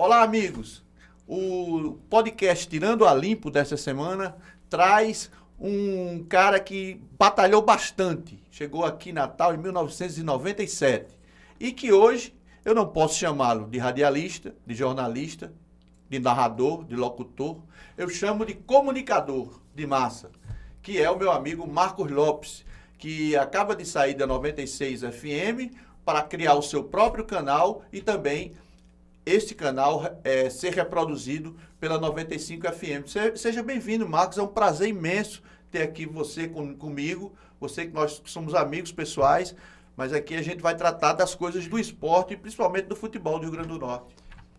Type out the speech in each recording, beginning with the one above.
Olá, amigos. O podcast Tirando a Limpo dessa semana traz um cara que batalhou bastante. Chegou aqui em Natal em 1997 e que hoje eu não posso chamá-lo de radialista, de jornalista, de narrador, de locutor. Eu chamo de comunicador de massa, que é o meu amigo Marcos Lopes, que acaba de sair da 96 FM para criar o seu próprio canal e também este canal ser reproduzido pela 95 FM. Seja bem-vindo, Marcos. É um prazer imenso ter aqui você comigo. Você que nós somos amigos pessoais, mas aqui a gente vai tratar das coisas do esporte e principalmente do futebol do Rio Grande do Norte.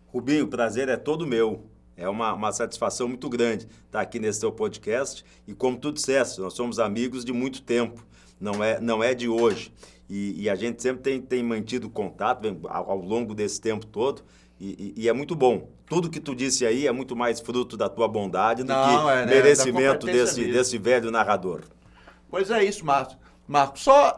Rubinho, o prazer é todo meu. É uma satisfação muito grande estar aqui nesse seu podcast. E como tu disseste, nós somos amigos de muito tempo, não é de hoje. E a gente sempre tem mantido contato ao longo desse tempo todo. E é muito bom. Tudo que tu disse aí é muito mais fruto da tua bondade do que merecimento desse velho narrador. Pois é isso, Marcos. Só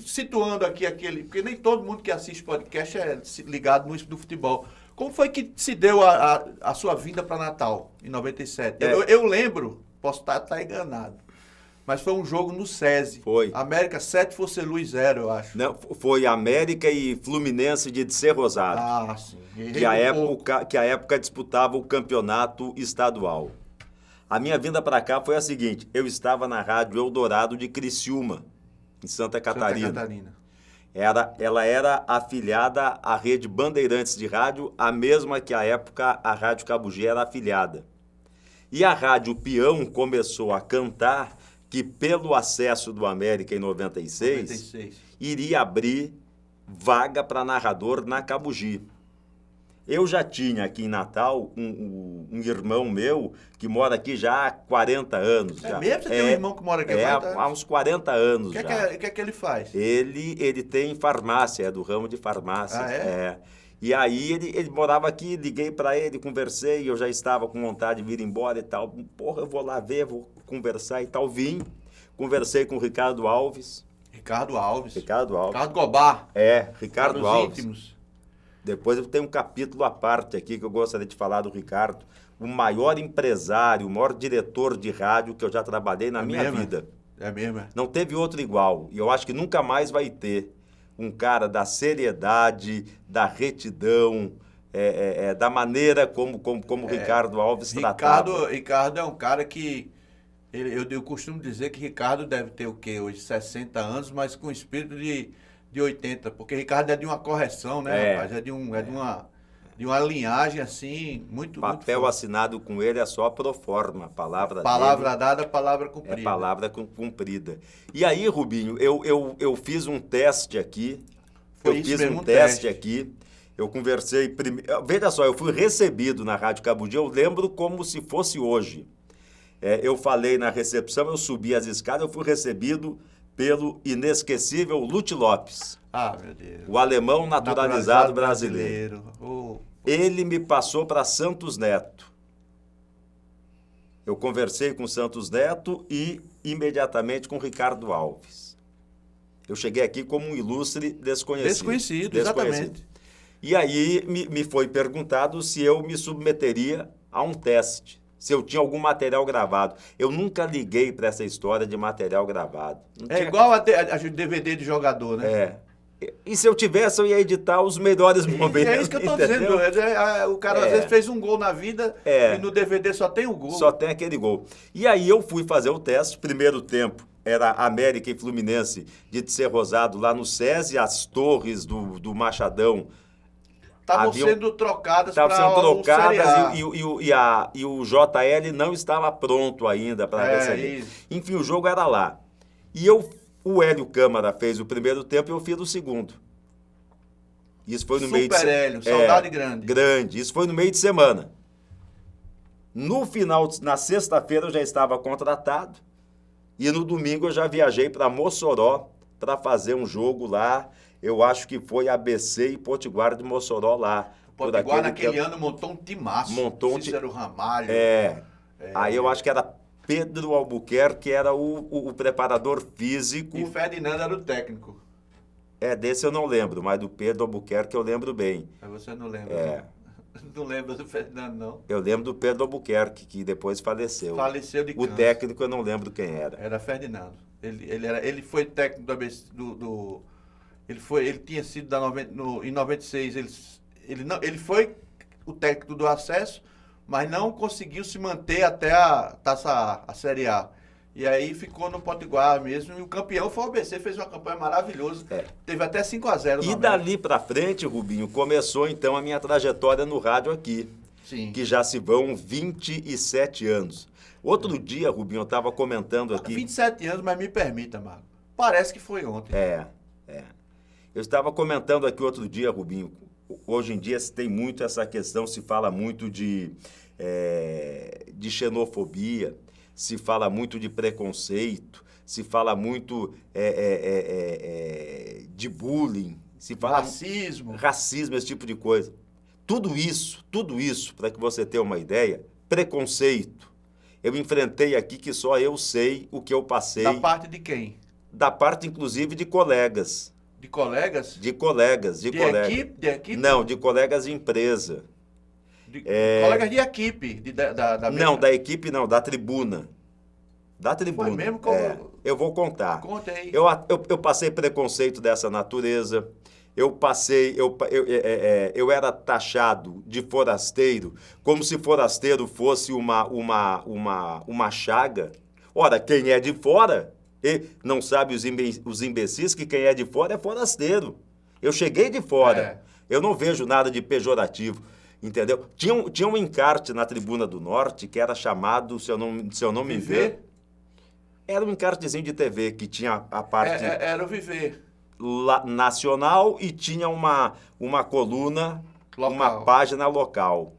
situando aqui porque nem todo mundo que assiste podcast é ligado no futebol. Como foi que se deu a sua vinda para Natal, em 97? Eu lembro, posso estar enganado, mas foi um jogo no SESI. Foi. América 7, Força Luz 0, eu acho. Não, foi América e Fluminense de Ser Rosado. Ah, sim. Que a época disputava o campeonato estadual. A minha vinda para cá foi a seguinte: eu estava na Rádio Eldorado de Criciúma, em Santa Catarina. Ela era afiliada à Rede Bandeirantes de Rádio, a mesma que à época a Rádio Cabugi era afiliada. E a Rádio Peão começou a cantar que pelo acesso do América em 96. Iria abrir vaga para narrador na Cabugi. Eu já tinha aqui em Natal um irmão meu que mora aqui já há 40 anos. É mesmo? Você tem um irmão que mora aqui há 40 anos? Há uns 40 anos já. O que é que ele faz? Ele tem farmácia, é do ramo de farmácia. Ah, é? E aí ele morava aqui, liguei para ele, conversei, eu já estava com vontade de vir embora e tal. Porra, eu vou lá ver, vou conversar e tal. Vim, conversei com o Ricardo Alves. Ricardo Gobar. Ricardo Alves. Íntimos. Depois eu tenho um capítulo à parte aqui que eu gostaria de falar do Ricardo, o maior empresário, o maior diretor de rádio que eu já trabalhei na minha vida. É mesmo? Não teve outro igual. E eu acho que nunca mais vai ter um cara da seriedade, da retidão, da maneira como Ricardo Alves tratava. Ricardo é um cara que... Eu costumo dizer que Ricardo deve ter o quê? Hoje 60 anos, mas com espírito de 80, porque Ricardo é de uma correção, né, rapaz? É de uma linhagem, assim, muito papel muito assinado com ele é só pro forma, palavra dele, dada, palavra cumprida. É palavra cumprida. E aí, Rubinho, eu fiz um teste aqui. Eu conversei primeiro. Veja só, eu fui recebido na Rádio Cabugi, eu lembro como se fosse hoje. Eu falei na recepção, eu subi as escadas, eu fui recebido pelo inesquecível Lute Lopes. Ah, meu Deus. O alemão naturalizado brasileiro. Oh. Ele me passou para Santos Neto. Eu conversei com Santos Neto e imediatamente com Ricardo Alves. Eu cheguei aqui como um ilustre desconhecido. Exatamente. E aí me foi perguntado se eu me submeteria a um teste. Se eu tinha algum material gravado. Eu nunca liguei para essa história de material gravado. Igual a DVD de jogador, né? E se eu tivesse, eu ia editar os melhores momentos. É isso que eu estou dizendo. O cara às vezes fez um gol na vida e no DVD só tem o gol. Só tem aquele gol. E aí eu fui fazer o teste. Primeiro tempo era América e Fluminense de Ser Rosado lá no SESI, as torres do Machadão. Estavam sendo trocadas e o JL não estava pronto ainda para receber. Isso. Enfim, o jogo era lá. E o Hélio Câmara fez o primeiro tempo e eu fiz o segundo. Isso foi no meio de Super Hélio, saudade grande. Grande. Isso foi no meio de semana. No final, na sexta-feira eu já estava contratado e no domingo eu já viajei para Mossoró para fazer um jogo lá. Eu acho que foi ABC e Potiguar de Mossoró lá. O Potiguar naquele ano montou um timaço. Cícero Ramalho. Aí eu acho que era Pedro Albuquerque, que era o preparador físico. E Ferdinando era o técnico. Desse eu não lembro, mas do Pedro Albuquerque eu lembro bem. Mas você não lembra. Não lembro do Ferdinando, não. Eu lembro do Pedro Albuquerque, que depois faleceu. Faleceu de O câncer. técnico eu não lembro quem era. Era Ferdinando. Ele foi técnico do ABC, ele tinha sido em 96, ele foi o técnico do acesso, mas não conseguiu se manter até a Série A. E aí ficou no Potiguar mesmo, e o campeão foi o ABC, fez uma campanha maravilhosa, teve até 5-0 E dali pra frente, Rubinho, começou então a minha trajetória no rádio aqui. Sim. Que já se vão 27 anos. Outro dia, Rubinho, eu estava comentando aqui... 27 anos, mas me permita, Marco. Parece que foi ontem. É. Eu estava comentando aqui outro dia, Rubinho, hoje em dia se tem muito essa questão, se fala muito de xenofobia, se fala muito de preconceito, se fala muito de bullying, se fala... Racismo, esse tipo de coisa. Tudo isso, para que você tenha uma ideia, preconceito. Eu enfrentei aqui que só eu sei o que eu passei. Da parte de quem? Da parte, inclusive, de colegas. De colegas? De colegas. De equipe? Não, de colegas de empresa. Colegas de equipe? Não, da equipe não, da tribuna. Da tribuna. Foi mesmo como... Eu vou contar. Conta aí. Eu passei preconceito dessa natureza. Eu era taxado de forasteiro, como se forasteiro fosse uma chaga. Ora, quem é de fora, não sabe os imbecis que quem é de fora é forasteiro. Eu cheguei de fora, eu não vejo nada de pejorativo, entendeu? Tinha um encarte na Tribuna do Norte que era chamado, se eu não me engano, era um encartezinho de TV que tinha a parte... Era o Viver. Nacional e tinha uma coluna, local. Uma página local.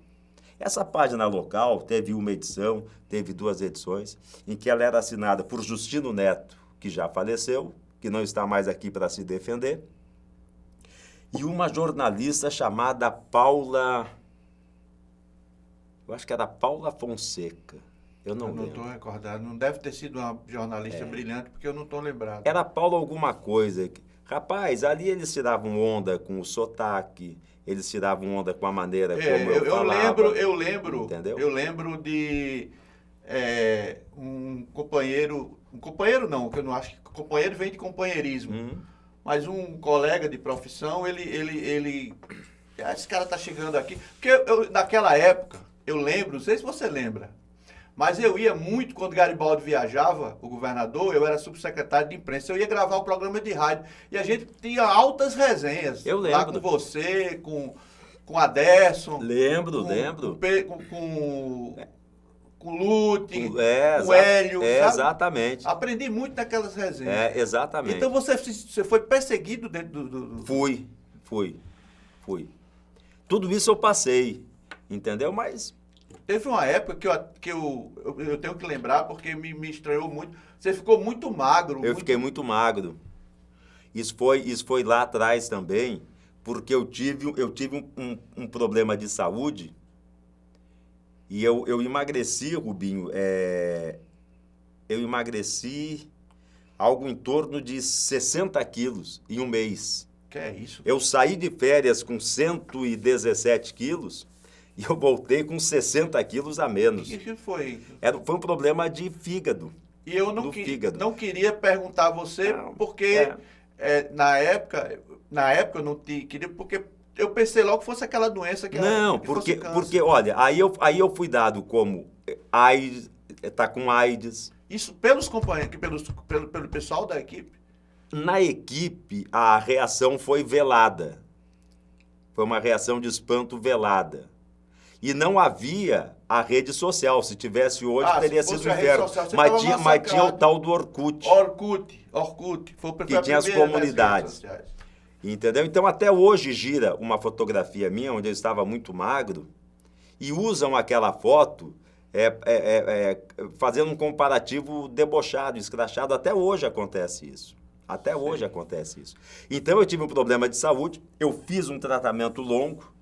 Essa página local teve uma edição, teve 2 edições, em que ela era assinada por Justino Neto, que já faleceu, que não está mais aqui para se defender, e uma jornalista chamada Paula... Eu acho que era Paula Fonseca. Eu não lembro. Não estou recordado. Não deve ter sido uma jornalista brilhante, porque eu não estou lembrado. Era Paula alguma coisa. Rapaz, ali eles tiravam onda com o sotaque, eles tiravam onda com a maneira como eu falava. Entendeu? Eu lembro de um companheiro não, que eu não acho que companheiro vem de companheirismo, mas um colega de profissão, esse cara tá chegando aqui, porque naquela época, eu lembro, não sei se você lembra, mas eu ia muito, quando Garibaldi viajava, o governador, eu era subsecretário de imprensa, eu ia gravar o programa de rádio, e a gente tinha altas resenhas. Eu lembro. Lá com você, com Aderson. Lembro. Com o Lute, com o Hélio, sabe? Exatamente. Aprendi muito naquelas resenhas. Exatamente. Então você foi perseguido dentro do... Fui. Tudo isso eu passei, entendeu? Mas... Teve uma época que eu tenho que lembrar, porque me estranhou muito. Você ficou muito magro. Fiquei muito magro. Isso foi lá atrás também, porque eu tive um problema de saúde e eu emagreci, Rubinho. Eu emagreci algo em torno de 60 quilos em um mês. Que é isso? Eu saí de férias com 117 quilos... E eu voltei com 60 quilos a menos. O que foi? Foi um problema de fígado. E eu não queria perguntar a você, porque na época eu não queria, porque eu pensei logo que fosse aquela doença que não, porque olha, aí eu fui dado como AIDS, tá com AIDS. Isso pelos companheiros, pelo pessoal da equipe? Na equipe, a reação foi velada. Foi uma reação de espanto velada. E não havia a rede social. Se tivesse hoje, teria sido um inferno. Mas tinha o tal do Orkut. Orkut. Que tinha as comunidades. Entendeu? Então, até hoje gira uma fotografia minha, onde eu estava muito magro, e usam aquela foto fazendo um comparativo debochado, escrachado. Até hoje acontece isso. Então, eu tive um problema de saúde, eu fiz um tratamento longo,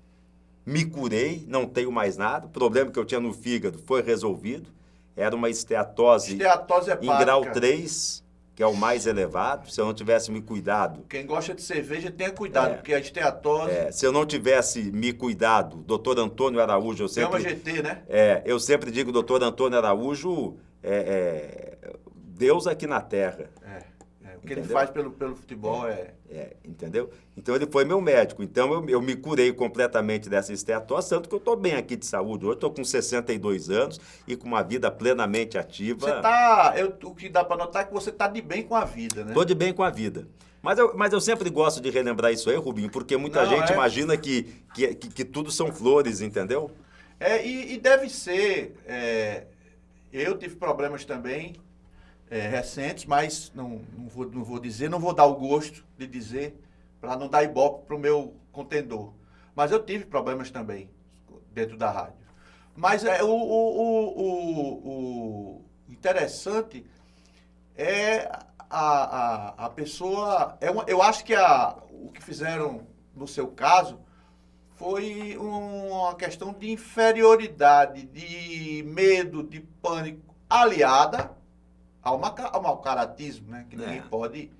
me curei, não tenho mais nada. O problema que eu tinha no fígado foi resolvido. Era uma esteatose hepática. Em grau 3. que é o mais elevado, se eu não tivesse me cuidado. Quem gosta de cerveja tenha cuidado, porque a esteatose... se eu não tivesse me cuidado, doutor Antônio Araújo, eu sempre... Tem uma GT, né? Eu sempre digo, doutor Antônio Araújo, Deus aqui na terra. O que ele faz pelo futebol entendeu? Então ele foi meu médico. Então eu me curei completamente dessa esteatose, tanto que eu estou bem aqui de saúde. Hoje estou com 62 anos e com uma vida plenamente ativa. O que dá para notar é que você está de bem com a vida, né? Estou de bem com a vida. Mas eu sempre gosto de relembrar isso aí, Rubinho, porque muita gente imagina que tudo são flores, entendeu? E deve ser. Eu tive problemas também. Recentes, mas não vou dizer, não vou dar o gosto de dizer, para não dar ibope para o meu contendor. Mas eu tive problemas também dentro da rádio. Mas o interessante é a pessoa... eu acho que o que fizeram no seu caso foi uma questão de inferioridade, de medo, de pânico, aliada ao mau caratismo, né? Que ninguém pode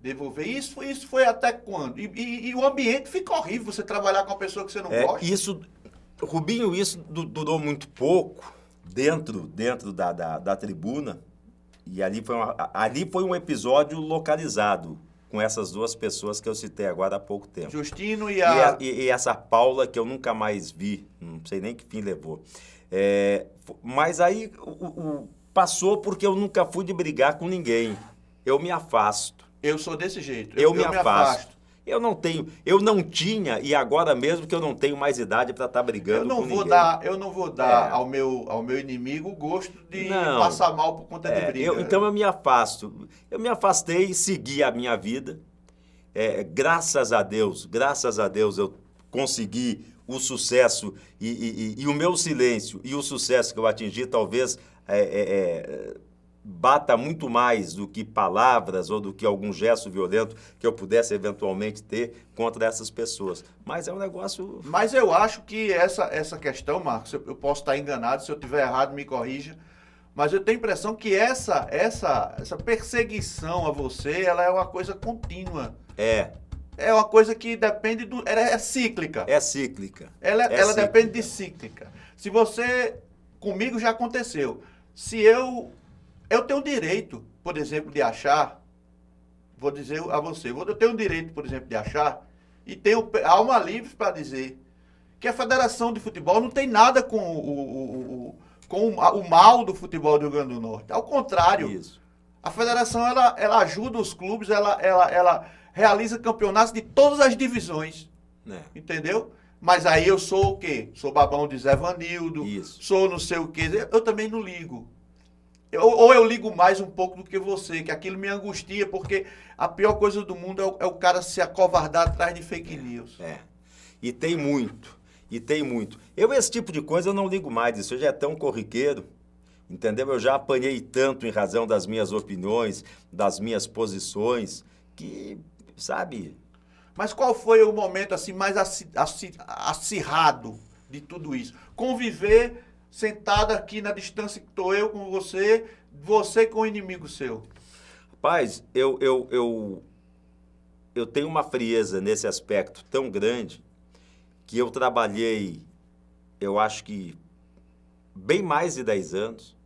devolver. Isso foi até quando? E o ambiente fica horrível, você trabalhar com uma pessoa que você não gosta. Rubinho, isso durou muito pouco dentro da tribuna. E ali foi um episódio localizado com essas duas pessoas que eu citei agora há pouco tempo. Justino e essa Paula, que eu nunca mais vi, não sei nem que fim levou. Mas aí... Passou porque eu nunca fui de brigar com ninguém. Eu me afasto. Eu sou desse jeito. Eu me afasto. Eu não tinha, e agora mesmo que eu não tenho mais idade para estar brigando com ninguém. Eu não vou dar ao meu inimigo o gosto de passar mal por conta de briga. Então eu me afasto. Eu me afastei e segui a minha vida. Graças a Deus eu consegui o sucesso e o meu silêncio e o sucesso que eu atingi talvez bata muito mais do que palavras ou do que algum gesto violento que eu pudesse eventualmente ter contra essas pessoas. Mas é um negócio... Mas eu acho que essa questão, Marcos, eu posso estar enganado, se eu estiver errado me corrija, mas eu tenho a impressão que essa perseguição a você, ela é uma coisa contínua. É uma coisa que depende do... Ela é cíclica. É cíclica. Ela depende de cíclica. Se você... Comigo já aconteceu. Se eu tenho o direito, por exemplo, de achar... Vou dizer a você. Eu tenho o direito, por exemplo, de achar... E tenho alma livre para dizer... Que a Federação de Futebol não tem nada com o mal do futebol do Rio Grande do Norte. Ao contrário. Isso. A Federação, ela ajuda os clubes, ela realiza campeonatos de todas as divisões. Entendeu? Mas aí eu sou o quê? Sou babão de Zé Vanildo, sou não sei o quê. Eu também não ligo. Ou eu ligo mais um pouco do que você, que aquilo me angustia, porque a pior coisa do mundo é o cara se acovardar atrás de fake news. E tem muito. Esse tipo de coisa eu não ligo mais, isso já é tão corriqueiro. Entendeu? Eu já apanhei tanto em razão das minhas opiniões, das minhas posições, que, sabe... Mas qual foi o momento assim mais acirrado de tudo isso? Conviver sentado aqui na distância que estou eu com você com o inimigo seu. Rapaz, eu tenho uma frieza nesse aspecto tão grande que eu trabalhei, eu acho que bem mais de 10 anos,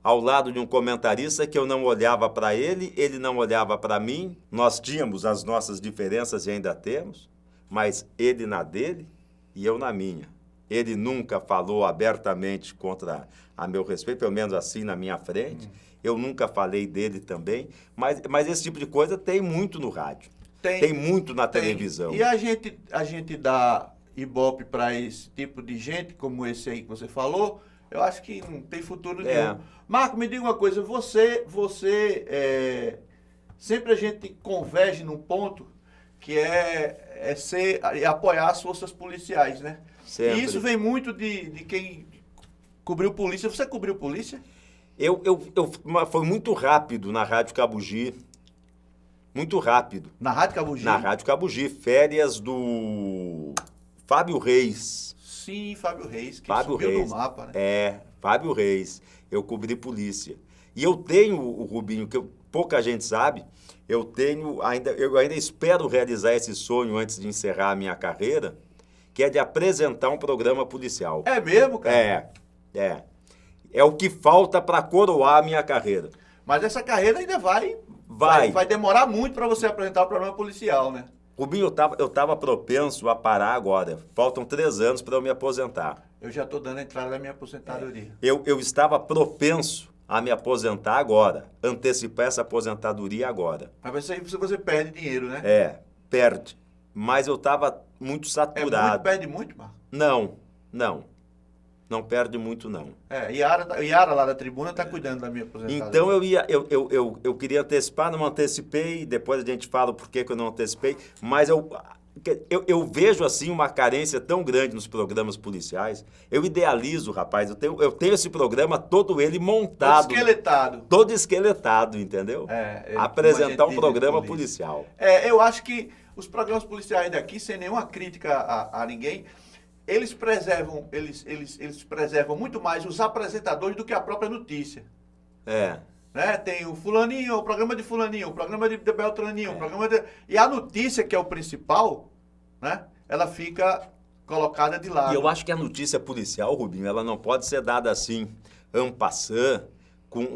ao lado de um comentarista que eu não olhava para ele, ele não olhava para mim. Nós tínhamos as nossas diferenças e ainda temos, mas ele na dele e eu na minha. Ele nunca falou abertamente contra a meu respeito, pelo menos assim na minha frente. Eu nunca falei dele também, mas esse tipo de coisa tem muito no rádio. Tem muito na televisão. E a gente dá ibope para esse tipo de gente, como esse aí que você falou, eu acho que não tem futuro nenhum. Marco, me diga uma coisa, sempre a gente converge num ponto que é apoiar as forças policiais, né? Sempre. E isso vem muito de quem cobriu polícia. Você cobriu polícia? Foi muito rápido na Rádio Cabugi. Muito rápido. Na Rádio Cabugi? Na Rádio Cabugi. Férias do Fábio Reis. Sim, Fábio Reis, que Fábio subiu Reis. no mapa, né? Fábio Reis. Eu cobri polícia. E eu tenho, o Rubinho, pouca gente sabe, eu ainda espero realizar esse sonho antes de encerrar a minha carreira, que é de apresentar um programa policial. É mesmo, cara? É. É o que falta para coroar a minha carreira. Mas essa carreira ainda vai demorar muito para você apresentar o programa policial, né? Rubinho, eu tava propenso a parar agora. Faltam 3 anos para eu me aposentar. Eu já estou dando a entrada da minha aposentadoria. Eu estava propenso a me aposentar agora, antecipar essa aposentadoria agora. Mas você perde dinheiro, né? Perde. Mas eu estava muito saturado. Perde muito, Marco? Não perde muito, não. Yara lá da tribuna está cuidando da minha aposentadoria. Então eu queria antecipar, não antecipei, depois a gente fala por que eu não antecipei, mas eu vejo assim uma carência tão grande nos programas policiais. Eu idealizo, rapaz, eu tenho esse programa todo ele montado. Todo esqueletado, entendeu? Apresentar um programa policial. Eu acho que os programas policiais daqui, sem nenhuma crítica a ninguém, eles preservam muito mais os apresentadores do que a própria notícia. Né? Tem o fulaninho, o programa de fulaninho, o programa de Beltraninho, o programa e a notícia, que é o principal, né? Ela fica colocada de lado. E eu acho que a notícia policial, Rubinho, ela não pode ser dada assim, en passant,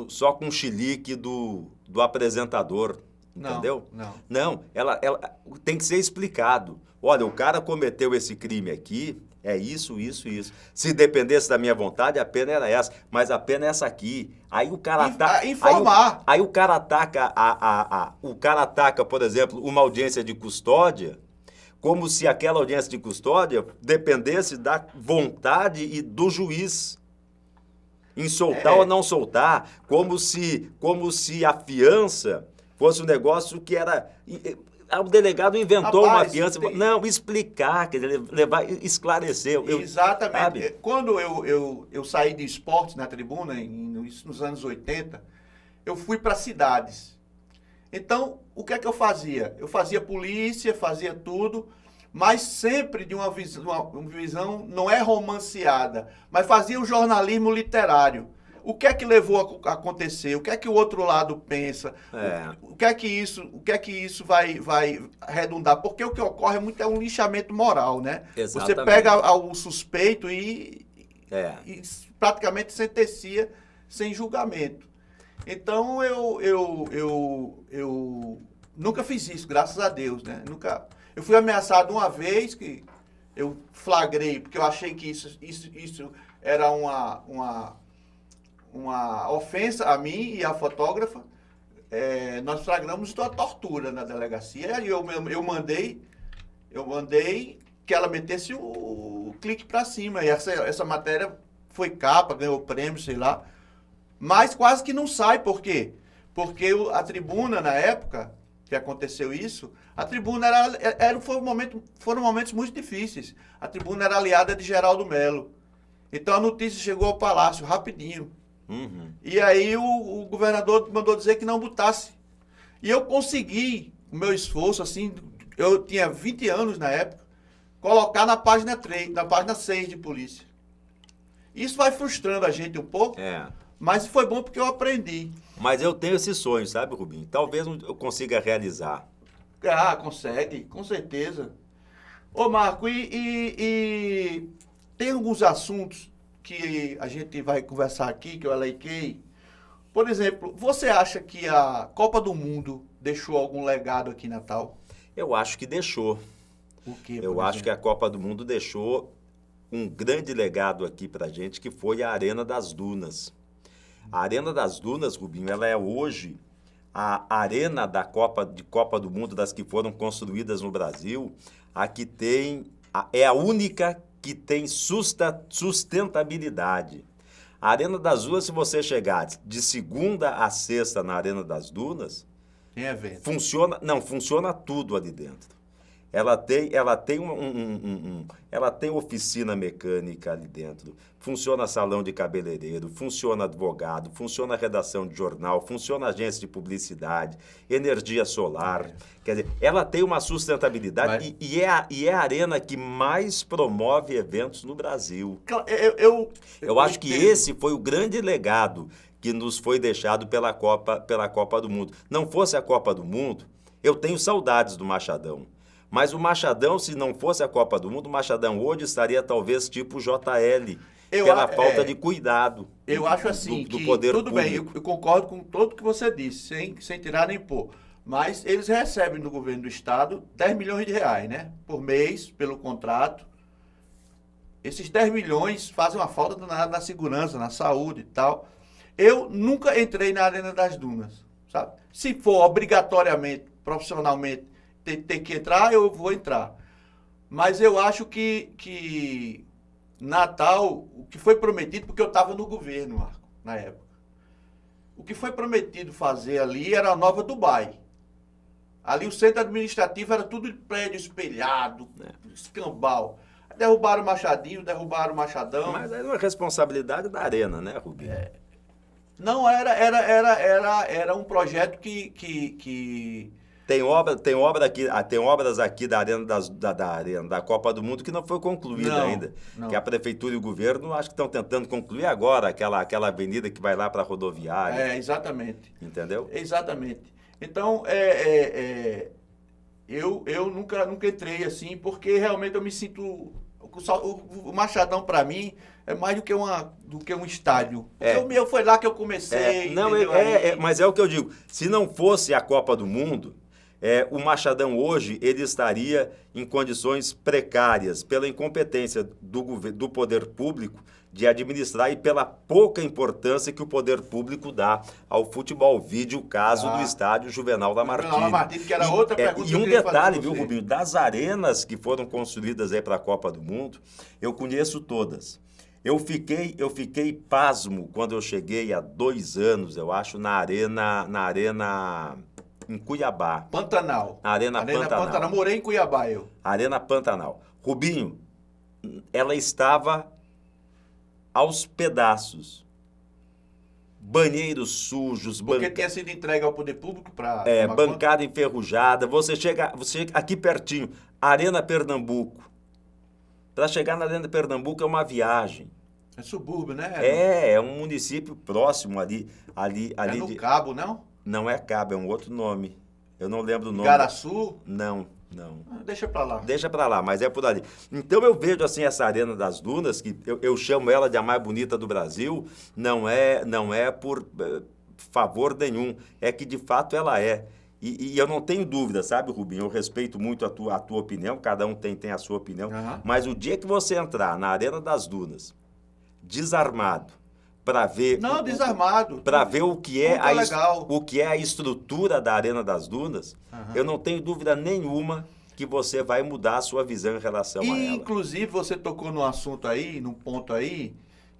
só com o chilique do apresentador, entendeu? Não, ela tem que ser explicado. Olha, o cara cometeu esse crime aqui, é isso. Se dependesse da minha vontade, a pena era essa. Mas a pena é essa aqui. Aí o cara informar. Aí o cara ataca o cara ataca, por exemplo, uma audiência de custódia, como se aquela audiência de custódia dependesse da vontade e do juiz em soltar ou não soltar, como se a fiança fosse um negócio que era... O delegado inventou uma fiança. Não, explicar, quer dizer, esclarecer. Exatamente. Sabe? Quando eu saí de esportes na tribuna, nos anos 80, eu fui para cidades. Então, o que é que eu fazia? Eu fazia polícia, fazia tudo, mas sempre de uma visão não é romanceada, mas fazia o jornalismo literário. O que é que levou a acontecer? O que é que o outro lado pensa? O que é que isso vai redundar? Porque o que ocorre é um lixamento moral, né? Exatamente. Você pega o suspeito e praticamente sentencia sem julgamento. Então eu nunca fiz isso, graças a Deus, né? Eu fui ameaçado uma vez que eu flagrei, porque eu achei que isso era uma ofensa a mim e à fotógrafa. Nós flagramos uma tortura na delegacia e eu mandei que ela metesse o clique para cima. E essa matéria foi capa, ganhou prêmio, sei lá. Mas quase que não sai. Por quê? Porque a tribuna, na época que aconteceu isso, a tribuna foram momentos muito difíceis. A tribuna era aliada de Geraldo Mello. Então a notícia chegou ao Palácio rapidinho. E aí o governador mandou dizer que não botasse. E eu consegui, o meu esforço, assim, eu tinha 20 anos na época, colocar na página 3, na página 6 de polícia. Isso vai frustrando a gente um pouco, mas foi bom porque eu aprendi. Mas eu tenho esse sonho, sabe, Rubinho? Talvez eu consiga realizar. Consegue, com certeza. Ô, Marco, e tem alguns assuntos que a gente vai conversar aqui, que eu elenquei. Por exemplo, você acha que a Copa do Mundo deixou algum legado aqui em Natal? Eu acho que deixou. O quê? Eu acho que a Copa do Mundo deixou um grande legado aqui pra gente, que foi a Arena das Dunas. A Arena das Dunas, Rubinho, ela é hoje a arena da Copa do Mundo, das que foram construídas no Brasil, é a única que tem sustentabilidade. A Arena das Dunas, se você chegar de segunda a sexta na Arena das Dunas, tem evento. Funciona tudo ali dentro. Ela tem oficina mecânica ali dentro, funciona salão de cabeleireiro, funciona advogado, funciona redação de jornal, funciona agência de publicidade, energia solar. Quer dizer, ela tem uma sustentabilidade e é a arena que mais promove eventos no Brasil. Eu acho que esse foi o grande legado que nos foi deixado pela Copa do Mundo. Não fosse a Copa do Mundo, eu tenho saudades do Machadão. Mas o Machadão, se não fosse a Copa do Mundo, o Machadão hoje estaria talvez tipo JL, pela falta de cuidado. Eu acho assim do que poder tudo bem, público. eu concordo com tudo que você disse, sem tirar nem pôr. Mas eles recebem do governo do estado 10 milhões de reais, né? Por mês, pelo contrato. Esses 10 milhões fazem uma falta na segurança, na saúde e tal. Eu nunca entrei na Arena das Dunas, sabe? Se for obrigatoriamente, profissionalmente, ter que entrar, eu vou entrar. Mas eu acho que Natal, o que foi prometido, porque eu estava no governo, Marco, na época. O que foi prometido fazer ali era a Nova Dubai. Ali o centro administrativo era tudo de prédio espelhado, escambau. Derrubaram o Machadinho, derrubaram o Machadão. Mas era uma responsabilidade da Arena, né, Rubinho? Não, era um projeto que... Tem obras aqui da Arena da Copa do Mundo que não foi concluída ainda. Não. Que a Prefeitura e o Governo acho que estão tentando concluir agora aquela avenida que vai lá para a rodoviária. Exatamente. Entendeu? Exatamente. Então, eu nunca entrei assim, porque realmente eu me sinto... O Machadão, para mim, é mais do que um estádio. O meu foi lá que eu comecei. Mas é o que eu digo. Se não fosse a Copa do Mundo, o Machadão hoje ele estaria em condições precárias pela incompetência do poder público de administrar e pela pouca importância que o poder público dá ao futebol. Vide o caso do estádio Juvenal Lamartine. Que era outra pergunta. E um detalhe, viu, Rubinho? Das arenas que foram construídas aí para a Copa do Mundo, eu conheço todas. Eu fiquei pasmo quando eu cheguei há 2 anos, eu acho, na arena em Cuiabá. Pantanal. Arena Pantanal. Morei em Cuiabá, eu. Arena Pantanal. Rubinho, ela estava aos pedaços. Banheiros sujos. Porque tinha sido entregue ao poder público para... bancada enferrujada. Você chega aqui pertinho, Arena Pernambuco. Para chegar na Arena Pernambuco é uma viagem. É subúrbio, né? É um município próximo ali É no Cabo, não? Não é Cabo, é um outro nome. Eu não lembro o nome. Igaraçu? Não. Deixa pra lá. Deixa pra lá, mas é por ali. Então eu vejo assim essa Arena das Dunas, que eu chamo ela de a mais bonita do Brasil, não é por favor nenhum, é que de fato ela é. E eu não tenho dúvida, sabe, Rubinho? Eu respeito muito a tua opinião, cada um tem a sua opinião, mas o dia que você entrar na Arena das Dunas, desarmado, para ver... Não, desarmado. Para ver o que é a estrutura da Arena das Dunas, eu não tenho dúvida nenhuma que você vai mudar a sua visão em relação a ela. Inclusive, você tocou num assunto aí, num ponto aí,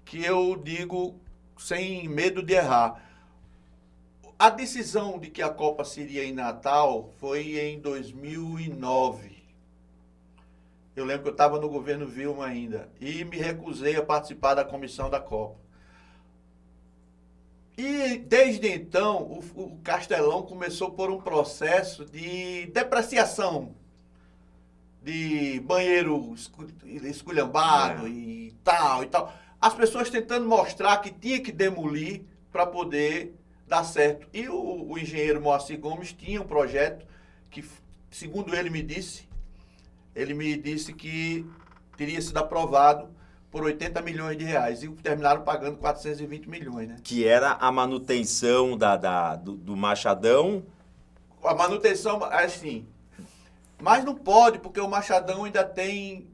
que eu digo sem medo de errar. A decisão de que a Copa seria em Natal foi em 2009. Eu lembro que eu estava no governo Vilma ainda e me recusei a participar da comissão da Copa. E desde então, o Castelão começou por um processo de depreciação, de banheiro esculhambado e tal. As pessoas tentando mostrar que tinha que demolir para poder dar certo. E o engenheiro Moacir Gomes tinha um projeto que, segundo ele me disse que teria sido aprovado por 80 milhões de reais. E terminaram pagando 420 milhões, né? Que era a manutenção do Machadão. A manutenção, assim. Mas não pode, porque o Machadão ainda tem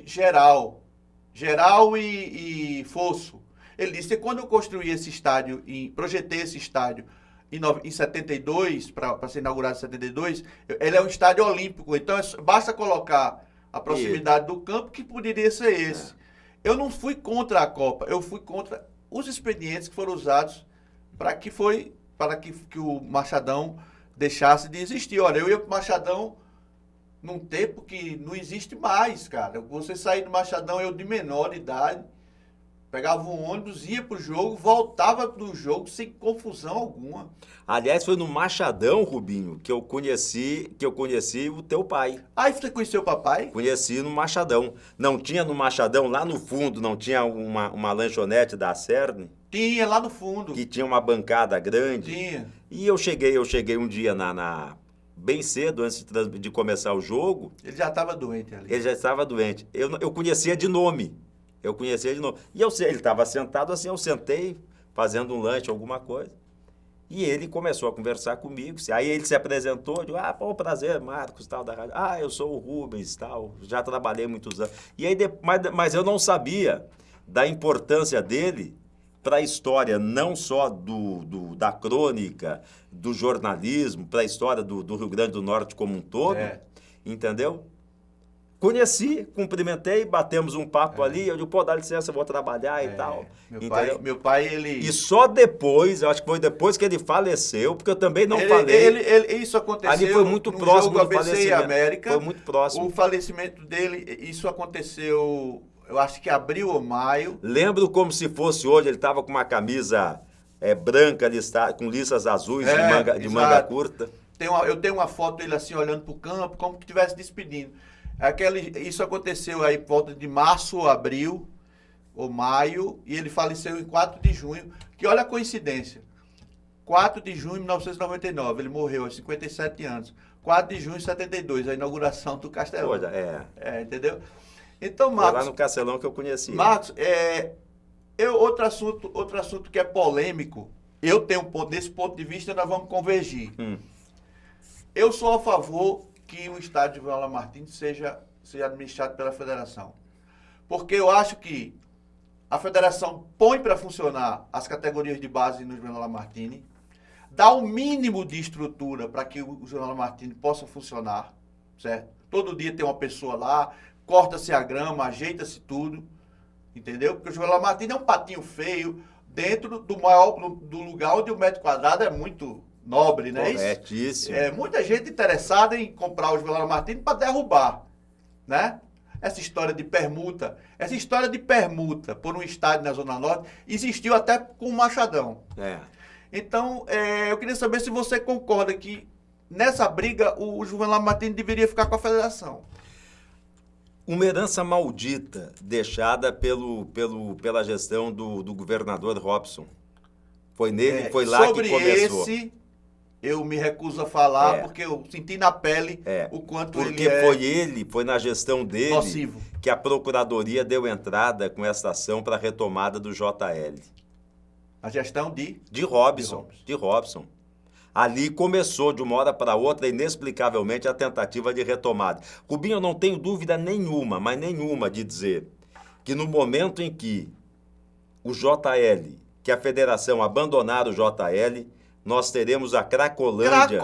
geral e fosso. Ele disse que quando eu construí esse estádio, projetei esse estádio em 72, para ser inaugurado em 72, ele é um estádio olímpico. Então, basta colocar a proximidade do campo que poderia ser esse. Eu não fui contra a Copa, eu fui contra os expedientes que foram usados para que o Machadão deixasse de existir. Olha, eu ia para o Machadão num tempo que não existe mais, cara. Você sair do Machadão, eu de menor idade, Pegava um ônibus, ia pro jogo, voltava do jogo sem confusão alguma. Aliás, foi no Machadão, Rubinho, que eu conheci o teu pai. Aí você conheceu o papai? Conheci no Machadão. Não tinha no Machadão, lá no fundo, não tinha uma lanchonete da Cerne? Tinha, lá no fundo. Que tinha uma bancada grande. Tinha. E eu cheguei um dia bem cedo, antes de começar o jogo. Ele já estava doente ali. Ele já estava doente. Eu conhecia de nome. E ele estava sentado assim, eu sentei, fazendo um lanche, alguma coisa. E ele começou a conversar comigo. Aí ele se apresentou, eu digo, pô, prazer, Marcos, tal, da rádio. Eu sou o Rubens, tal, já trabalhei muitos anos. E aí, mas eu não sabia da importância dele para a história, não só da crônica, do jornalismo, para a história do Rio Grande do Norte como um todo, entendeu? Conheci, cumprimentei, batemos um papo ali, eu digo, pô, dá licença, eu vou trabalhar e tal. Meu pai, ele... E só depois, eu acho que foi depois que ele faleceu, porque eu também não falei. Isso aconteceu ali foi muito próximo do do ABC e América. Foi muito próximo. O falecimento dele, isso aconteceu, eu acho que abril ou maio. Lembro como se fosse hoje, ele estava com uma camisa branca, com listas azuis de manga curta. Eu tenho uma foto dele assim, olhando para o campo, como que estivesse despedindo. Isso aconteceu aí por volta de março ou abril, ou maio, e ele faleceu em 4 de junho, que olha a coincidência. 4 de junho de 1999, ele morreu aos 57 anos. 4 de junho de 72, a inauguração do Castelão. Entendeu? Então, Marcos... Foi lá no Castelão que eu conheci. Marcos, outro assunto que é polêmico, desse ponto de vista, nós vamos convergir. Eu sou a favor que o estádio de João Martins seja administrado pela federação. Porque eu acho que a federação põe para funcionar as categorias de base no João Martins, dá o mínimo de estrutura para que o João Martins possa funcionar, certo? Todo dia tem uma pessoa lá, corta-se a grama, ajeita-se tudo, entendeu? Porque o João Martins é um patinho feio dentro do lugar onde o metro quadrado é muito nobre, né? Corretíssimo. Muita gente interessada em comprar o João Martins para derrubar, né? Essa história de permuta por um estádio na Zona Norte existiu até com o Machadão. Então, eu queria saber se você concorda que nessa briga o João Martins deveria ficar com a federação. Uma herança maldita deixada pela gestão do governador Robson. Foi lá que começou. Eu me recuso a falar porque eu senti na pele o quanto porque foi na gestão dele nocivo. Que a Procuradoria deu entrada com essa ação para a retomada do JL. A gestão de Robson. Ali começou de uma hora para outra, inexplicavelmente, a tentativa de retomada. Rubinho, eu não tenho dúvida nenhuma, mas nenhuma, de dizer que no momento em que o JL, que a federação abandonar o JL, nós teremos a Cracolândia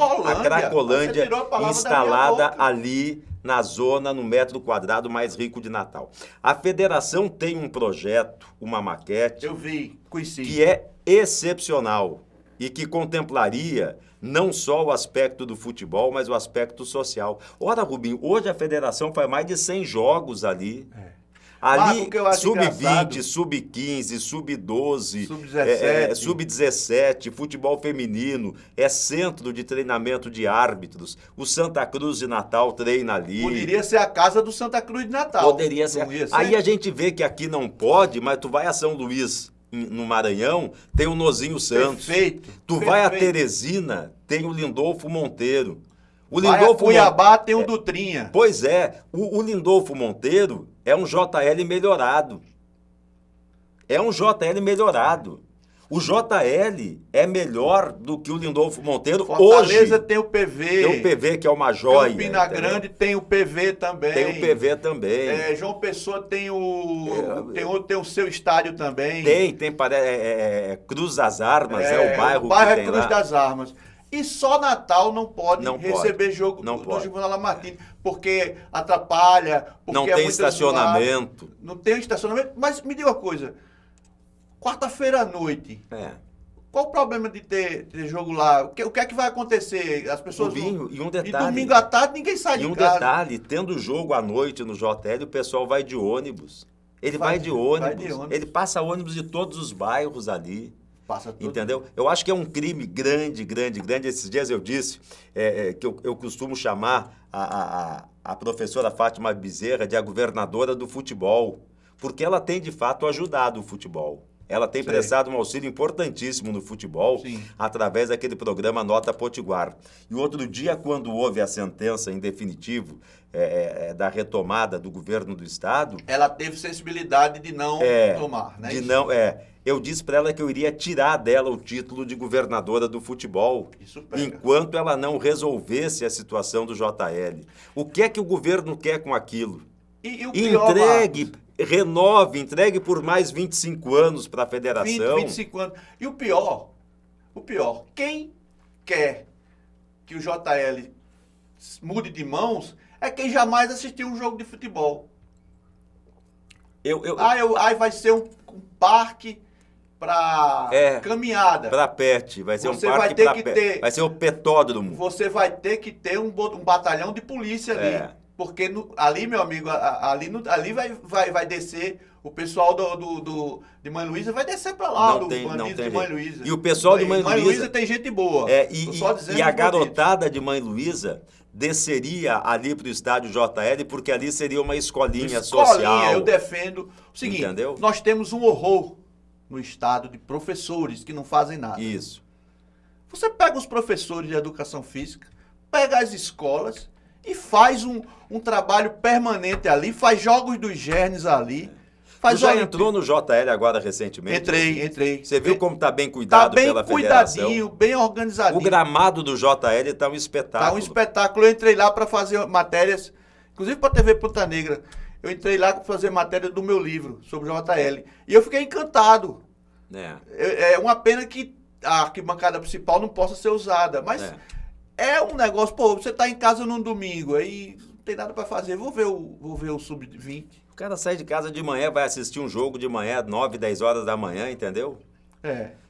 instalada ali na zona, no metro quadrado mais rico de Natal. A federação tem um projeto, uma maquete, eu vi, conheci, que é excepcional e que contemplaria não só o aspecto do futebol, mas o aspecto social. Ora, Rubinho, hoje a federação faz mais de 100 jogos ali. Ali, sub-20, sub-15, sub-12, sub-17, futebol feminino, é centro de treinamento de árbitros. O Santa Cruz de Natal treina ali. Poderia ser a casa do Santa Cruz de Natal. Poderia ser. Aí a gente vê que aqui não pode, mas tu vai a São Luís, no Maranhão, tem o Nozinho Santos. Perfeito. Vai a Teresina, tem o Lindolfo Monteiro. Vai a Cuiabá, tem o Dutrinha. Pois é, o Lindolfo Monteiro é um JL melhorado. O JL é melhor do que o Lindolfo Monteiro Fortaleza hoje. Tem o PV. Tem o PV, que é uma joia. Campina Grande tem o PV também. Tem o PV também. João Pessoa tem o seu estádio também. Tem Cruz das Armas, o bairro que tem Cruz lá. das Armas. E só Natal não pode receber jogo do Juvenal Martins, porque atrapalha, porque não tem estacionamento. Zoado, não tem estacionamento. Mas me diga uma coisa, quarta-feira à noite, qual o problema de ter jogo lá? O que é que vai acontecer? As pessoas Rubinho, e um detalhe, e domingo à tarde ninguém sai de casa. E um detalhe, tendo jogo à noite no JL, o pessoal vai de ônibus. Ele vai de ônibus. Vai de ônibus. Ele passa ônibus de todos os bairros ali. Passa tudo. Entendeu? Eu acho que é um crime grande, grande, grande. Esses dias eu disse que eu costumo chamar a professora Fátima Bezerra de a governadora do futebol, porque ela tem, de fato, ajudado o futebol. Ela tem prestado um auxílio importantíssimo no futebol, Sim, através daquele programa Nota Potiguar. E outro dia, quando houve a sentença em definitivo da retomada do governo do Estado... Ela teve sensibilidade de não tomar, né? Eu disse para ela que eu iria tirar dela o título de governadora do futebol, Isso pega. enquanto ela não resolvesse a situação do JL. O que é que o governo quer com aquilo? E o pior, Entregue, renove, entregue por mais 25 anos para a federação. 25 anos. E o pior, quem quer que o JL mude de mãos é quem jamais assistiu um jogo de futebol. Aí vai ser um parque para caminhada. Para pet, vai ser Você um parque vai ter para que pet. ter- Vai ser o petódromo. Você vai ter que ter um batalhão de polícia ali. Porque ali, meu amigo, ali vai descer o pessoal de Mãe Luísa, vai descer para lá, Não do tem bandido de Mãe Luísa. E o pessoal de Mãe Luísa Luísa tem gente boa. Tô só dizendo E a os bandidos. garotada de Mãe Luísa desceria ali para o estádio JL, porque ali seria uma escolinha social. Eu defendo o seguinte, Entendeu? Nós temos um horror no estado de professores que não fazem nada. Isso. Você pega os professores de educação física, pega as escolas e faz um trabalho permanente ali, faz jogos dos germes ali. Tu já entrou no JL agora recentemente? Entrei. Você viu como está bem cuidado pela federação? Cuidadinho, bem organizadinho. O gramado do JL está um espetáculo. Tá um espetáculo. Eu entrei lá para fazer matérias, inclusive para a TV Ponta Negra. Eu entrei lá para fazer matéria do meu livro sobre o JL. E eu fiquei encantado. É uma pena que a arquibancada principal não possa ser usada. Mas é um negócio, você tá em casa num domingo, aí não tem nada para fazer. Vou ver o Sub-20. O cara sai de casa de manhã, vai assistir um jogo de manhã, 9, 10 horas da manhã, entendeu?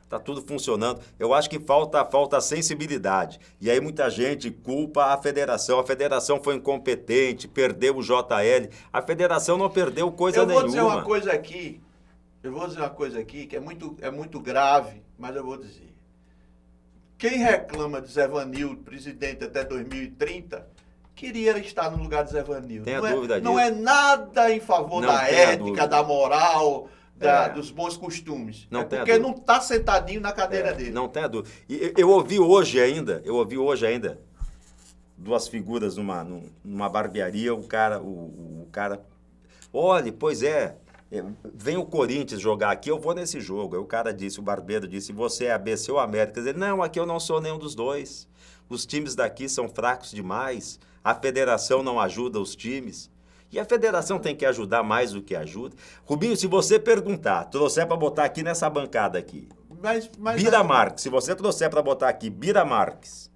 Tá tudo funcionando. Eu acho que falta sensibilidade. E aí muita gente culpa a federação. A federação foi incompetente, perdeu o JL. A federação não perdeu coisa nenhuma. Eu vou dizer uma coisa aqui que é muito grave, mas eu vou dizer. Quem reclama de Zé Vanil, presidente até 2030, queria estar no lugar de Zé Vanil. Tem a dúvida disso. Não é nada em favor da ética, da moral, dos bons costumes. Porque não está sentadinho na cadeira dele. Não tem a dúvida. E eu ouvi hoje ainda, duas figuras numa barbearia, o cara, olha, pois vem o Corinthians jogar aqui, eu vou nesse jogo. Aí o cara disse, o barbeiro disse, você é ABC ou América? Ele, não, aqui eu não sou nenhum dos dois. Os times daqui são fracos demais, a federação não ajuda os times. E a federação tem que ajudar mais do que ajuda. Rubinho, se você perguntar, trouxer para botar aqui nessa bancada aqui, Bira Marques, se você trouxer para botar aqui Bira Marques,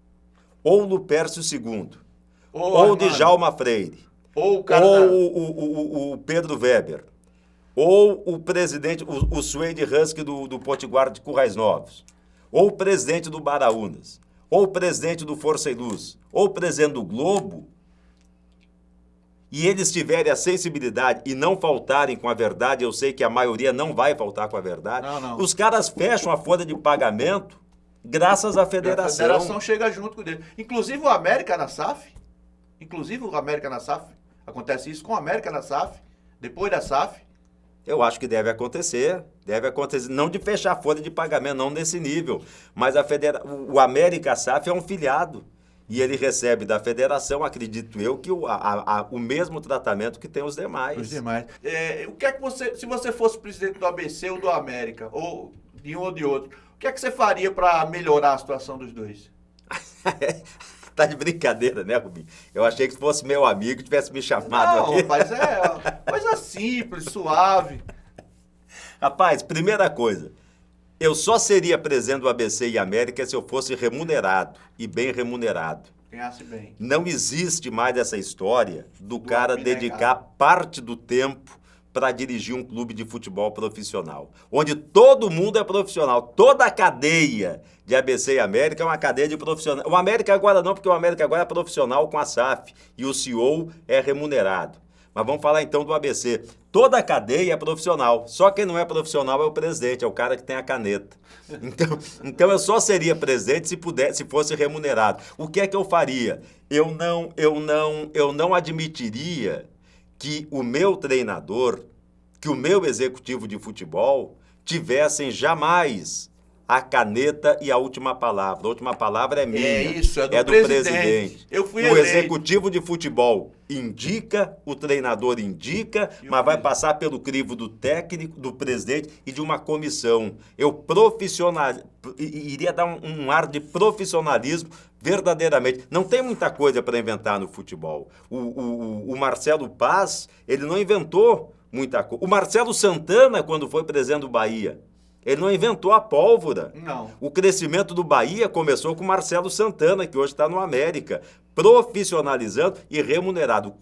ou Lupércio II, ou Djalma Freire, ou o Pedro Weber, ou o presidente, o Suede Husky do Potiguar de Currais Novos, ou o presidente do Baraunas, ou o presidente do Força e Luz, ou o presidente do Globo, e eles tiverem a sensibilidade e não faltarem com a verdade, eu sei que a maioria não vai faltar com a verdade, os caras fecham a folha de pagamento graças à federação. A federação chega junto com ele. Inclusive o América na SAF, acontece isso com o América na SAF, depois da SAF. Eu acho que deve acontecer, não de fechar a folha de pagamento, não nesse nível, mas o América SAF é um filiado. E ele recebe da federação, acredito eu, que o mesmo tratamento que tem os demais. O que é que se você fosse presidente do ABC ou do América, ou de um ou de outro, o que é que você faria para melhorar a situação dos dois? Tá de brincadeira, né, Rubinho? Eu achei que fosse meu amigo e tivesse me chamado aqui. Não, rapaz, coisa simples, suave. Rapaz, primeira coisa, eu só seria presidente do ABC e América se eu fosse remunerado, e bem remunerado. Ganhasse bem. Não existe mais essa história do cara dedicar parte do tempo para dirigir um clube de futebol profissional, onde todo mundo é profissional. Toda a cadeia de ABC e América é uma cadeia de profissional. O América agora não, porque o América agora é profissional com a SAF e o CEO é remunerado. Mas vamos falar então do ABC. Toda a cadeia é profissional. Só quem não é profissional é o presidente, é o cara que tem a caneta. Então eu só seria presidente se fosse remunerado. O que é que eu faria? Eu não admitiria que o meu treinador, que o meu executivo de futebol tivessem jamais a caneta e a última palavra. A última palavra é minha. É isso, é do presidente. Eu fui o eleito. executivo de futebol indica, o treinador indica, mas vai passar pelo crivo do técnico, do presidente e de uma comissão. Eu iria dar um ar de profissionalismo verdadeiramente. Não tem muita coisa para inventar no futebol. O Marcelo Paz, ele não inventou muita coisa. O Marcelo Santana, quando foi presidente do Bahia, ele não inventou a pólvora. Não. O crescimento do Bahia começou com o Marcelo Santana, que hoje está no América, profissionalizando e remunerado.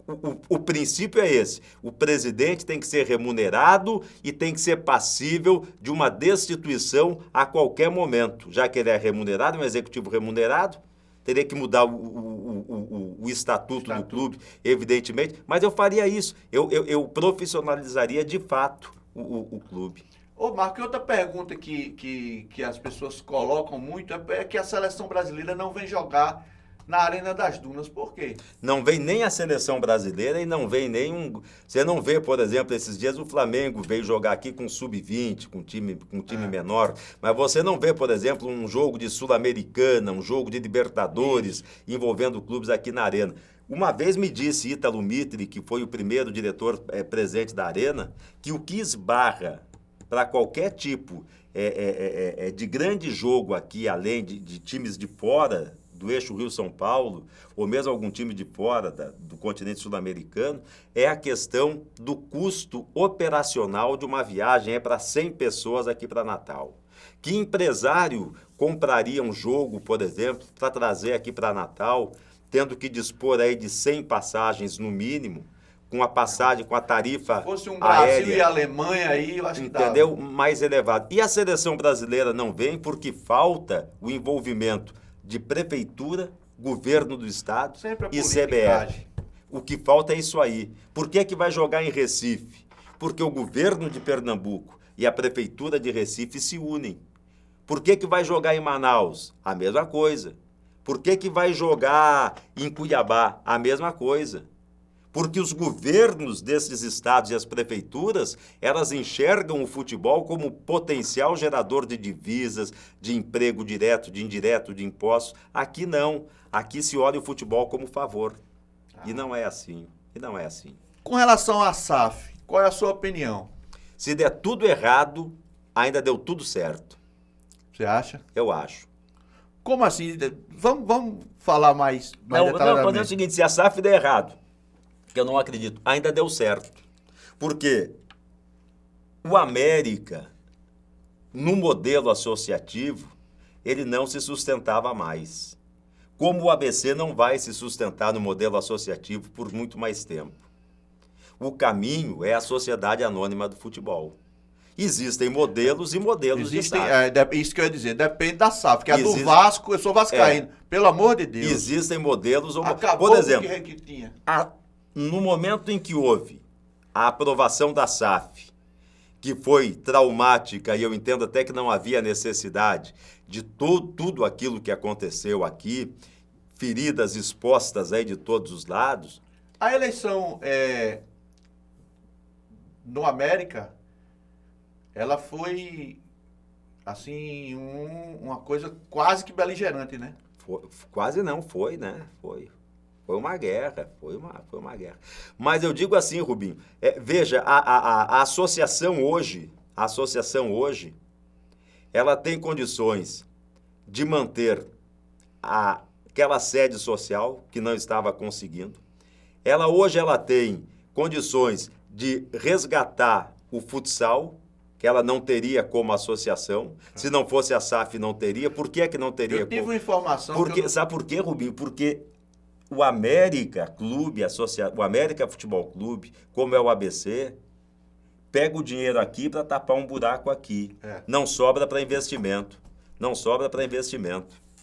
O princípio é esse. O presidente tem que ser remunerado e tem que ser passível de uma destituição a qualquer momento. Já que ele é remunerado, um executivo remunerado, teria que mudar o estatuto do clube, evidentemente, mas eu faria isso. Eu profissionalizaria de fato o clube. Ô, Marco, outra pergunta que as pessoas colocam muito é que a seleção brasileira não vem jogar na Arena das Dunas. Por quê? Não vem nem a seleção brasileira e não vem nem Você não vê, por exemplo, esses dias o Flamengo veio jogar aqui com sub-20, com time menor, mas você não vê, por exemplo, um jogo de Sul-Americana, um jogo de Libertadores envolvendo clubes aqui na Arena. Uma vez me disse Ítalo Mitre, que foi o primeiro diretor presente da Arena, que o que esbarra para qualquer tipo de grande jogo aqui, além de times de fora do eixo Rio-São Paulo, ou mesmo algum time de fora do continente sul-americano, é a questão do custo operacional de uma viagem para 100 pessoas aqui para Natal. Que empresário compraria um jogo, por exemplo, para trazer aqui para Natal, tendo que dispor aí de 100 passagens no mínimo, com a passagem, com a tarifa aérea. Se fosse um Brasil e Alemanha aí, eu acho que dava. Entendeu? Mais elevado. E a seleção brasileira não vem porque falta o envolvimento de prefeitura, governo do estado e CBF. O que falta é isso aí. Por que vai jogar em Recife? Porque o governo de Pernambuco e a prefeitura de Recife se unem. Por que vai jogar em Manaus? A mesma coisa. Por que vai jogar em Cuiabá? A mesma coisa. Porque os governos desses estados e as prefeituras, elas enxergam o futebol como potencial gerador de divisas, de emprego direto, de indireto, de impostos. Aqui não. Aqui se olha o futebol como favor. E não é assim. Com relação à SAF, qual é a sua opinião? Se der tudo errado, ainda deu tudo certo. Você acha? Eu acho. Como assim? Vamos falar mais detalhadamente. Não, o seguinte, se a SAF der errado, que eu não acredito, ainda deu certo. Porque o América, no modelo associativo, ele não se sustentava mais. Como o ABC não vai se sustentar no modelo associativo por muito mais tempo. O caminho é a Sociedade Anônima do Futebol. Existem modelos e modelos de SAF. Isso que eu ia dizer, depende da SAF, porque a do Vasco, eu sou vascaíno, pelo amor de Deus. Existem modelos... Acabou por exemplo, o que tinha. No momento em que houve a aprovação da SAF, que foi traumática, e eu entendo até que não havia necessidade de tudo aquilo que aconteceu aqui, feridas expostas aí de todos os lados. A eleição no América, ela foi, assim, uma coisa quase que beligerante, né? Quase não, foi, né? Foi uma guerra, foi uma guerra. Mas eu digo assim, Rubinho, veja, a associação hoje, ela tem condições de manter aquela sede social que não estava conseguindo. Hoje ela tem condições de resgatar o futsal, que ela não teria como associação. Se não fosse a SAF, não teria. Por que não teria? Eu tive uma informação... Sabe por quê, Rubinho? Porque o América Clube, o América Futebol Clube, como é o ABC, pega o dinheiro aqui para tapar um buraco aqui. Não sobra para investimento.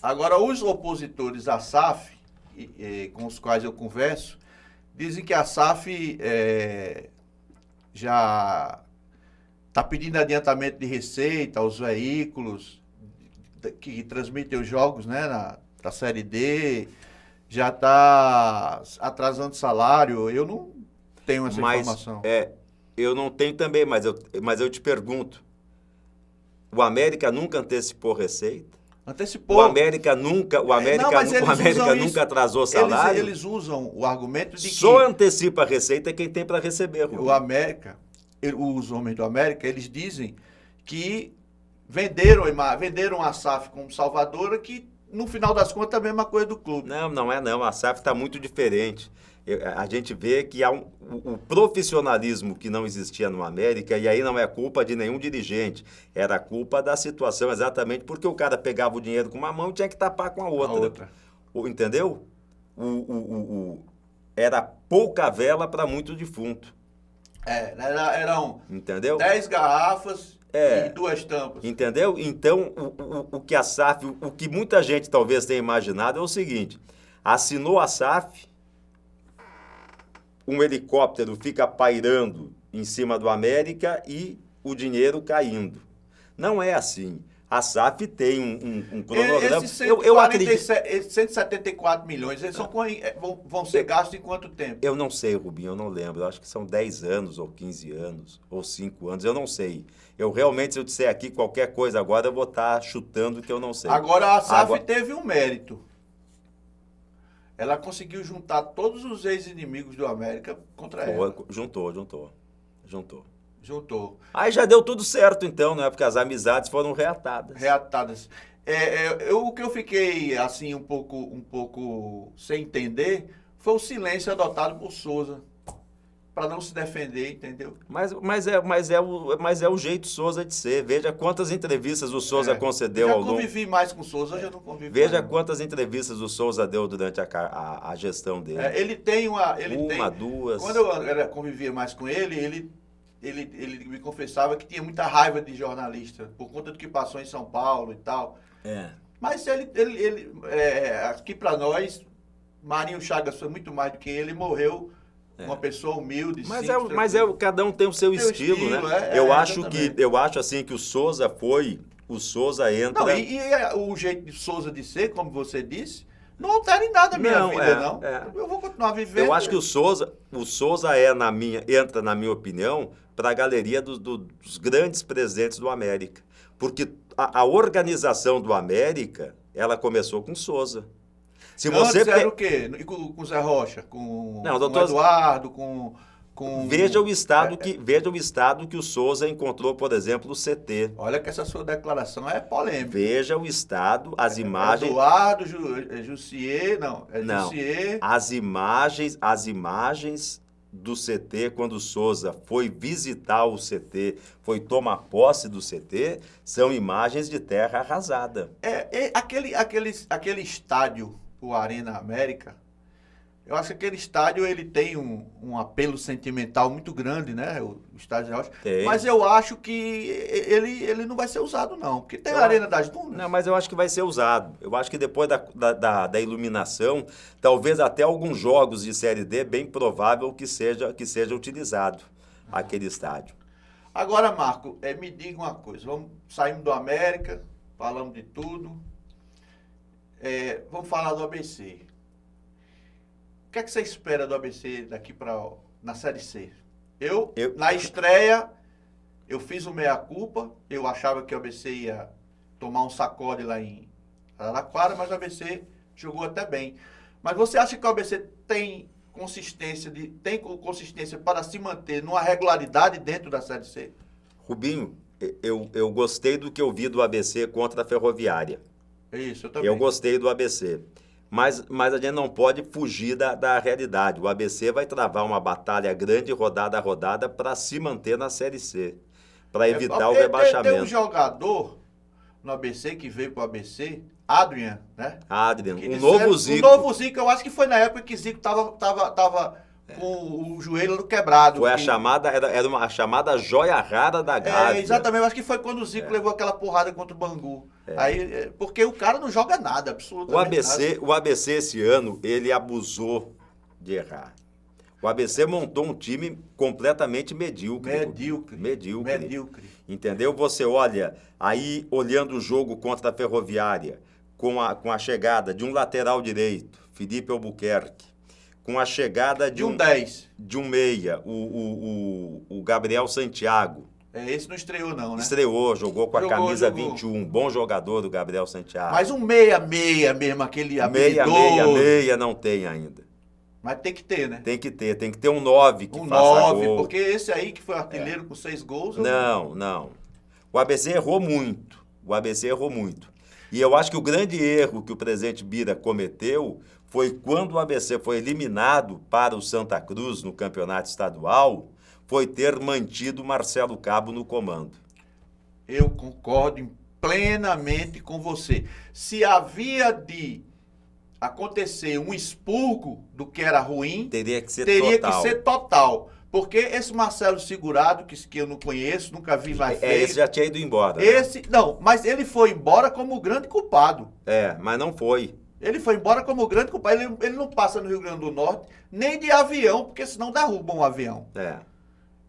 Agora, os opositores à SAF, com os quais eu converso, Dizem que a SAF já está pedindo adiantamento de receita aos veículos que transmitem os jogos, né, da Série D, já está atrasando salário. Eu não tenho essa informação. Eu não tenho também, mas eu te pergunto, o América nunca antecipou receita? Antecipou. O América nunca atrasou salário? Eles usam o argumento de que... Só antecipa a receita quem tem para receber, Rubinho. O América, os homens do América, eles dizem que venderam a SAF como salvadora, que no final das contas é a mesma coisa do clube. Não é não. A SAF está muito diferente. A gente vê que há um profissionalismo que não existia no América, e aí não é culpa de nenhum dirigente, era culpa da situação, exatamente porque o cara pegava o dinheiro com uma mão e tinha que tapar com a outra. Entendeu? Era pouca vela para muito defunto. Eram entendeu? 10 garrafas e 2 tampas. Entendeu? Então, o que a SAF, o que muita gente talvez tenha imaginado é o seguinte: assinou a SAF, um helicóptero fica pairando em cima do América e o dinheiro caindo. Não é assim. A SAF tem um cronograma. Eu acredito. 174 milhões, eles vão ser gastos em quanto tempo? Eu não sei, Rubinho, eu não lembro. Eu acho que são 10 anos, ou 15 anos, ou 5 anos, eu não sei. Eu realmente, se eu disser aqui qualquer coisa agora, eu vou estar chutando que eu não sei. Agora, a SAF teve um mérito. Ela conseguiu juntar todos os ex-inimigos do América contra ela. Juntou. Juntou. Aí já deu tudo certo, então, né? Porque as amizades foram reatadas. O que eu fiquei, assim, um pouco sem entender foi o silêncio adotado por Souza, para não se defender, entendeu? Mas é o jeito Souza de ser. Veja quantas entrevistas o Souza concedeu ao longo... Eu já convivi mais com o Souza, hoje eu não convivi Veja mais. Quantas entrevistas o Souza deu durante a gestão dele. Ele tem uma... duas... Quando eu convivia mais com ele me confessava que tinha muita raiva de jornalista, por conta do que passou em São Paulo e tal. Mas aqui para nós, Marinho Chagas foi muito mais do que ele, morreu uma pessoa humilde. Cada um tem o seu estilo, né? Eu acho assim que o Souza entra... Não, e o jeito de Souza de ser, como você disse, não altera em nada a minha vida, não. Eu vou continuar vivendo. Eu acho que o Souza entra, na minha opinião, para a galeria dos grandes presidentes do América. Porque a organização do América, ela começou com Souza. Se você era o quê? Com o Zé Rocha? Com o Eduardo? Veja o estado que o Souza encontrou, por exemplo, o CT. Olha que essa sua declaração é polêmica. Veja o estado, as imagens... Eduardo, Jussier, Jussier... As imagens do CT, quando o Souza foi visitar o CT, foi tomar posse do CT, são imagens de terra arrasada. Aquele estádio, o Arena América, eu acho que aquele estádio ele tem um apelo sentimental muito grande, né? O estádio de Rocha. Mas eu acho que ele não vai ser usado, não. Porque tem a Arena das Dunas. Não, mas eu acho que vai ser usado. Eu acho que depois da iluminação, talvez até alguns jogos de Série D, bem provável que seja utilizado aquele estádio. Agora, Marco, me diga uma coisa. Saímos do América, falamos de tudo. Vamos falar do ABC. O que é que você espera do ABC na Série C? Na estreia, eu fiz o meia-culpa. Eu achava que o ABC ia tomar um sacode lá em Araraquara, mas o ABC jogou até bem. Mas você acha que o ABC tem consistência para se manter numa regularidade dentro da Série C? Rubinho, eu gostei do que eu vi do ABC contra a Ferroviária. Isso, eu também. Eu gostei do ABC. Mas a gente não pode fugir da realidade. O ABC vai travar uma batalha grande, rodada a rodada, para se manter na Série C, para evitar o rebaixamento. Tem um jogador no ABC que veio para o ABC, Adrian, né? Adrian, novo Zico. O novo Zico, eu acho que foi na época que Zico tava com o joelho quebrado. Foi era a chamada joia rara da Gávea. Exatamente, eu acho que foi quando o Zico levou aquela porrada contra o Bangu. Aí, porque o cara não joga nada, absolutamente nada. O ABC esse ano, ele abusou de errar. O ABC montou um time completamente medíocre. Medíocre. Entendeu? Você olha, aí olhando o jogo contra a Ferroviária, com a chegada de um lateral direito, Felipe Albuquerque, com a chegada de um 10. De um meia, o Gabriel Santiago. Esse não estreou não, né? Estreou, jogou com a camisa 21. Bom jogador do Gabriel Santiago. Mas um meia mesmo, aquele habilidoso. Meia não tem ainda. Mas tem que ter, né? Tem que ter um 9 que faça gol. Porque esse aí que foi artilheiro com 6 gols... Não. O ABC errou muito. E eu acho que o grande erro que o presidente Bira cometeu foi quando o ABC foi eliminado para o Santa Cruz no campeonato estadual, foi ter mantido Marcelo Cabo no comando. Eu concordo plenamente com você. Se havia de acontecer um expurgo do que era ruim, teria que ser total. Porque esse Marcelo Segurado, que eu não conheço, nunca vi mais feio. Esse já tinha ido embora. Mas ele foi embora como o grande culpado. Mas não foi. Ele foi embora como o grande culpado. Ele não passa no Rio Grande do Norte, nem de avião, porque senão derrubam um avião.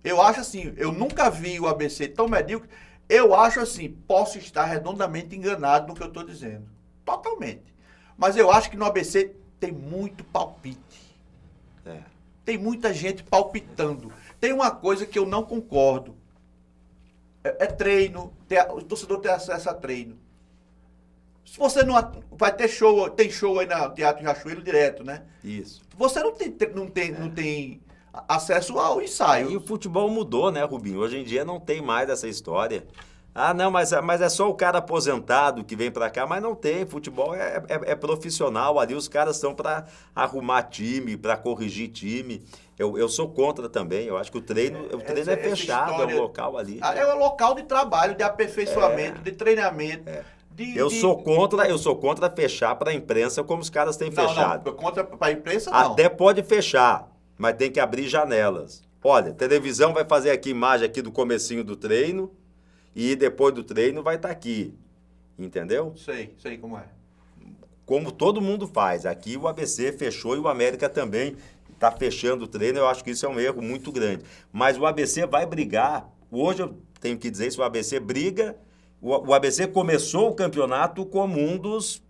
Eu acho assim, eu nunca vi o ABC tão medíocre. Eu acho assim, posso estar redondamente enganado no que eu estou dizendo. Totalmente. Mas eu acho que no ABC tem muito palpite. Tem muita gente palpitando. Tem uma coisa que eu não concordo. É treino. O torcedor tem acesso a treino. Se você não... Vai ter show, tem show aí no Teatro Riachuelo direto, né? Isso. Você não tem acesso ao ensaio. E o futebol mudou, né, Rubinho? Hoje em dia não tem mais essa história. Ah, não, mas é só o cara aposentado que vem pra cá, mas não tem. Futebol é profissional, ali os caras estão pra arrumar time, pra corrigir time. Eu sou contra também, eu acho que o treino é fechado, é um local ali. É um local de trabalho, de aperfeiçoamento, de treinamento. Eu sou contra fechar pra imprensa como os caras têm fechado. Não, contra pra imprensa não. Até pode fechar, mas tem que abrir janelas. Olha, televisão vai fazer aqui imagem aqui do comecinho do treino, e depois do treino vai estar aqui, entendeu? Sei como é. Como todo mundo faz. Aqui o ABC fechou e o América também está fechando o treino. Eu acho que isso é um erro muito grande. Mas o ABC vai brigar. Hoje eu tenho que dizer isso, o ABC briga. O ABC começou o campeonato como um dos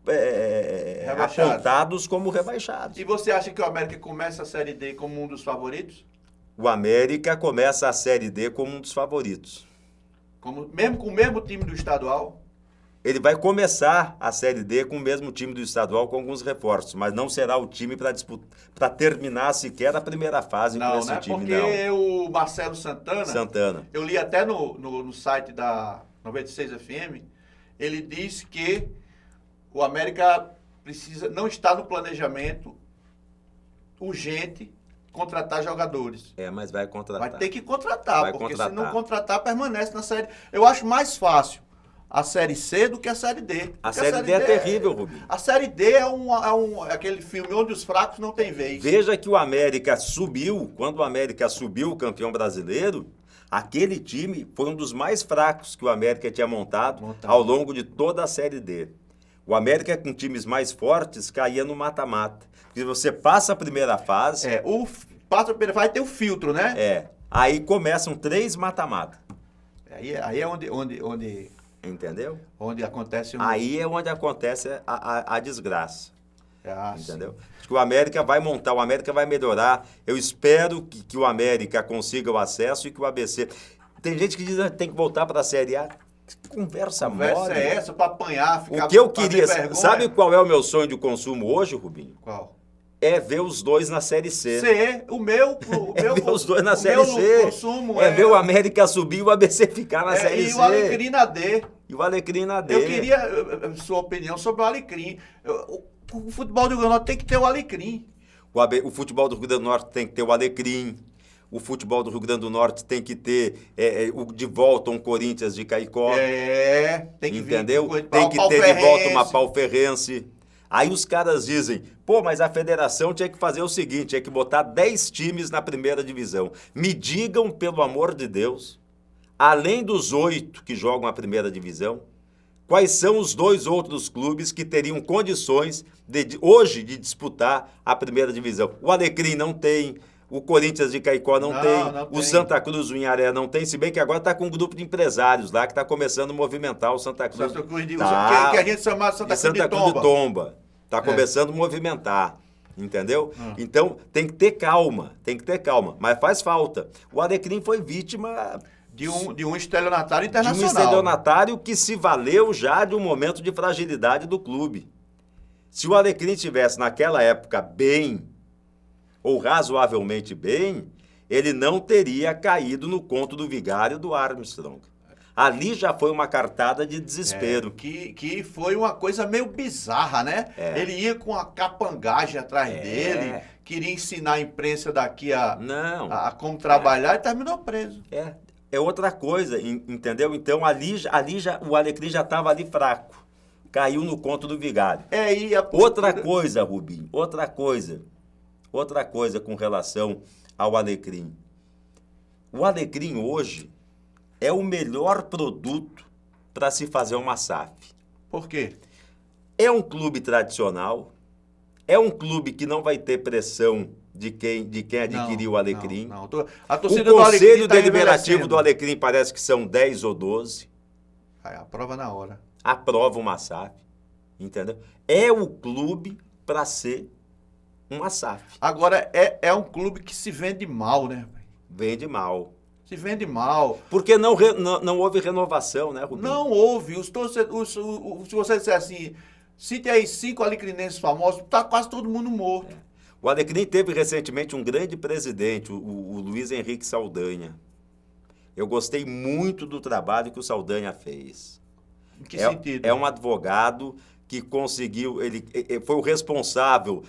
apontados como rebaixados. E você acha que o América começa a Série D como um dos favoritos? O América começa a Série D como um dos favoritos. Mesmo com o mesmo time do estadual? Ele vai começar a Série D com o mesmo time do estadual, com alguns reforços, mas não será o time para terminar sequer a primeira fase com esse time, porque não. Porque o Marcelo Santana, eu li até no site da 96 FM, ele disse que o América não está no planejamento urgente contratar jogadores. Mas vai contratar. Vai ter que contratar, se não contratar, permanece na Série. Eu acho mais fácil a Série C do que a Série D. A Série D é terrível, Rubinho. A Série D é aquele filme onde os fracos não têm vez. Veja que o América subiu, quando o América subiu o campeão brasileiro, aquele time foi um dos mais fracos que o América tinha montado ao longo de toda a Série D. O América, com times mais fortes, caía no mata-mata. Porque você passa a primeira fase... Passa a primeira fase, tem o filtro, né? Aí começam 3 mata-mata. Aí é onde... Entendeu? Onde acontece... Aí é onde acontece a desgraça. Entendeu? Sim. Acho que o América vai montar, o América vai melhorar. Eu espero que o América consiga o acesso e que o ABC... Tem gente que diz que tem que voltar para a Série A. Conversa mole. É essa para apanhar, ficar... O que eu queria... Sabe qual é o meu sonho de consumo hoje, Rubinho? Qual? É ver os dois na Série C. O meu ver os dois na Série C. Consumo ver o América subir e o ABC ficar na Série C. E o Alecrim na D. Eu queria sua opinião sobre o Alecrim. O futebol do Rio Grande do Norte tem que ter o Alecrim. O futebol do Rio Grande do Norte tem que ter o Alecrim. O futebol do Rio Grande do Norte tem que ter de volta um Corinthians de Caicó. Tem que entendeu? Tem que ter de volta uma Palferrense. Aí os caras dizem, mas a federação tinha que fazer o seguinte, tinha que botar 10 times na primeira divisão. Me digam, pelo amor de Deus, além dos 8 que jogam a primeira divisão, quais são os 2 outros clubes que teriam condições hoje de disputar a primeira divisão? O Alecrim não tem, O Corinthians de Caicó não tem. Não O tem. Santa Cruz, o Inharé, não tem. Se bem que agora está com um grupo de empresários lá que está começando a movimentar o Santa Cruz. Santa Cruz Tá. que a gente chama Santa Cruz Santa de Cruz de Tomba. Tomba. Está começando a movimentar. Entendeu? Então, tem que ter calma. Tem que ter calma. Mas faz falta. O Alecrim foi vítima De um estelionatário de um internacional. estelionatário que se valeu já de um momento de fragilidade do clube. Se o Alecrim estivesse naquela época bem, ou razoavelmente bem, ele não teria caído no conto do Vigário e do Armstrong. Ali já foi uma cartada de desespero. Que foi uma coisa meio bizarra, né? Ele ia com a capangagem atrás dele, queria ensinar a imprensa daqui a como trabalhar e terminou preso. É outra coisa, entendeu? Então ali já, o Alecrim já estava ali fraco. Caiu no conto do Vigário. Outra coisa, Rubinho, outra coisa com relação ao Alecrim. O Alecrim hoje é o melhor produto para se fazer uma SAF. Por quê? É um clube tradicional, é um clube que não vai ter pressão de quem adquiriu o Alecrim. Não. A torcida o Conselho Deliberativo do Alecrim parece que são 10 ou 12. Aprova na hora. Aprova uma SAF, entendeu? É o clube para ser uma SAF. Agora, é um clube que se vende mal, né? Vende mal. Se vende mal. Porque não houve renovação, né, Rubinho? Não houve. Os torcedores, se você disser assim, cite aí 5 alecrinenses famosos, tá quase todo mundo morto. O Alecrim teve recentemente um grande presidente, o Luiz Henrique Saldanha. Eu gostei muito do trabalho que o Saldanha fez. Em que sentido? É um advogado que conseguiu, ele foi o responsável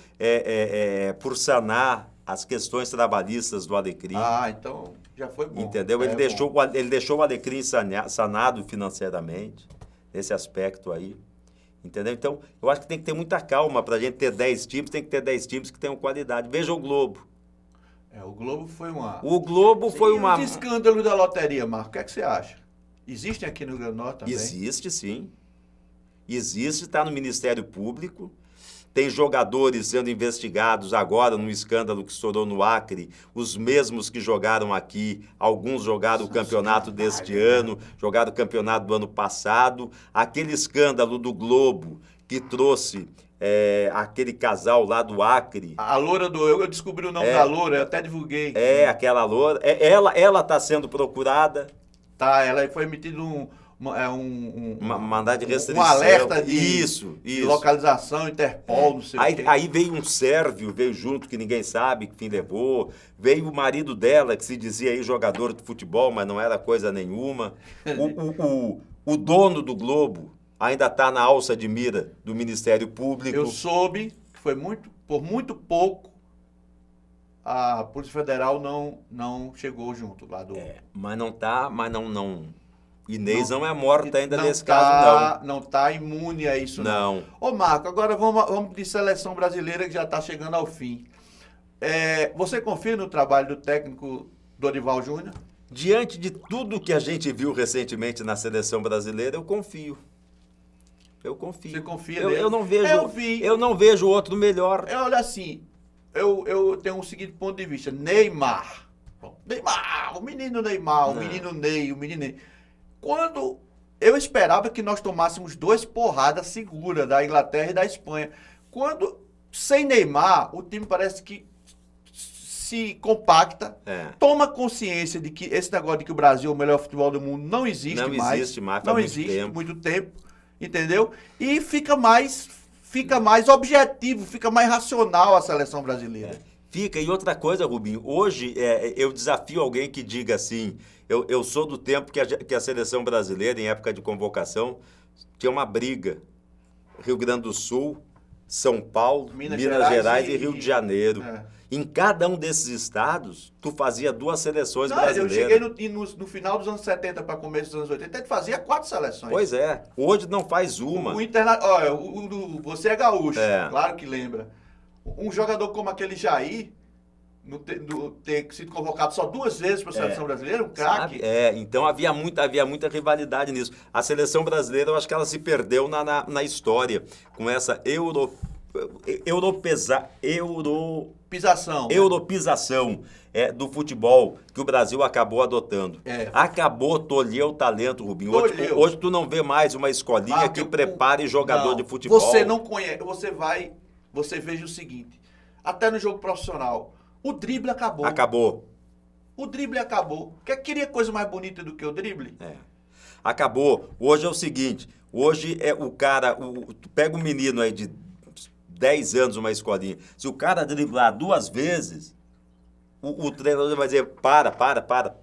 por sanar as questões trabalhistas do Alecrim. Então já foi bom. Entendeu? Ele deixou o Alecrim sanado financeiramente, nesse aspecto aí. Entendeu? Então, eu acho que tem que ter muita calma. Para a gente ter 10 times, tem que ter 10 times que tenham qualidade. Veja o Globo. O Globo foi uma... O Globo foi uma... E os escândalos da loteria, Marco, o que é que você acha? Existem aqui no Rio Grande do Norte também? Existe, sim. Existe, está no Ministério Público. Tem jogadores sendo investigados agora no escândalo que estourou no Acre, os mesmos que jogaram aqui, alguns jogaram o campeonato deste ano, jogaram o campeonato do ano passado. Aquele escândalo do Globo que trouxe aquele casal lá do Acre. A loura eu descobri o nome da loura, eu até divulguei. Aquela loura. Ela está sendo procurada. Ela foi emitido uma mandado de restrição. Um alerta de isso. localização, Interpol, não sei o quê. Aí veio um sérvio, veio junto, que ninguém sabe que fim levou. Veio o marido dela, que se dizia aí jogador de futebol, mas não era coisa nenhuma. O dono do Globo ainda está na alça de mira do Ministério Público. Eu soube que foi por muito pouco a Polícia Federal não chegou junto lá do... Mas não tá, Inês não é morta ainda nesse caso, não. Não está imune a isso, não. Ô, Marco, agora vamos de seleção brasileira que já está chegando ao fim. Você confia no trabalho do técnico Dorival Júnior? Diante de tudo que a gente viu recentemente na seleção brasileira, eu confio. Você confia nele? Eu não vejo outro melhor. Olha assim, eu tenho o seguinte ponto de vista. Neymar, o menino Neymar, o menino Ney, Quando eu esperava que nós tomássemos 2 porradas seguras da Inglaterra e da Espanha. Sem Neymar, o time parece que se compacta, toma consciência de que esse negócio de que o Brasil é o melhor futebol do mundo não existe mais. Não existe mais, faz muito tempo, entendeu? E fica mais objetivo, fica mais racional a seleção brasileira. Fica. E outra coisa, Rubinho, hoje eu desafio alguém que diga assim, eu sou do tempo que a seleção brasileira, em época de convocação, tinha uma briga. Rio Grande do Sul, São Paulo, Minas Gerais e Rio de Janeiro. Em cada um desses estados, tu fazia 2 seleções brasileiras. Eu cheguei no final dos anos 70 para começo dos anos 80, a gente fazia 4 seleções. Pois é. Hoje não faz uma. Você é gaúcho, claro que lembra. Um jogador como aquele Jair, ter sido convocado só 2 vezes para a seleção brasileira, um craque. Então havia muita rivalidade nisso. A seleção brasileira, eu acho que ela se perdeu Europização do futebol que o Brasil acabou adotando. Acabou, tolheu o talento, Rubinho. Hoje tu não vê mais uma escolinha que prepare jogador de futebol. Você não conhece, você veja o seguinte, até no jogo profissional, o drible acabou. Acabou. O drible acabou. Queria coisa mais bonita do que o drible? Acabou. Hoje é o seguinte, hoje o cara, tu pega um menino aí de 10 anos, uma escolinha, se o cara driblar 2 vezes, o treinador vai dizer, para,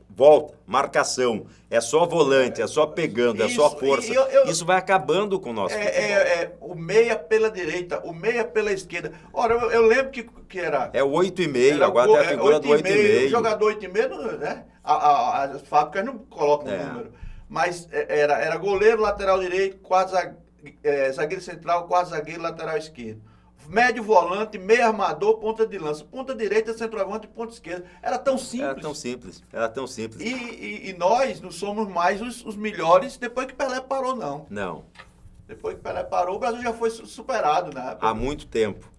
volta, marcação, é só volante, é só pegando, é só força. Isso vai acabando com o nosso futebol. O meia pela direita, o meia pela esquerda. Ora, eu lembro que era... É 8,5, agora tem a figura do 8,5. O jogador 8,5, né? As fábricas não colocam o número. Mas era goleiro, lateral direito, zagueiro central, quarto zagueiro, lateral esquerdo. Médio volante, meio armador, ponta de lança. Ponta direita, centroavante e ponta esquerda. Era tão simples. Era tão simples. E nós não somos mais os melhores depois que Pelé parou, não. Não. Depois que Pelé parou, o Brasil já foi superado, né? Há muito tempo.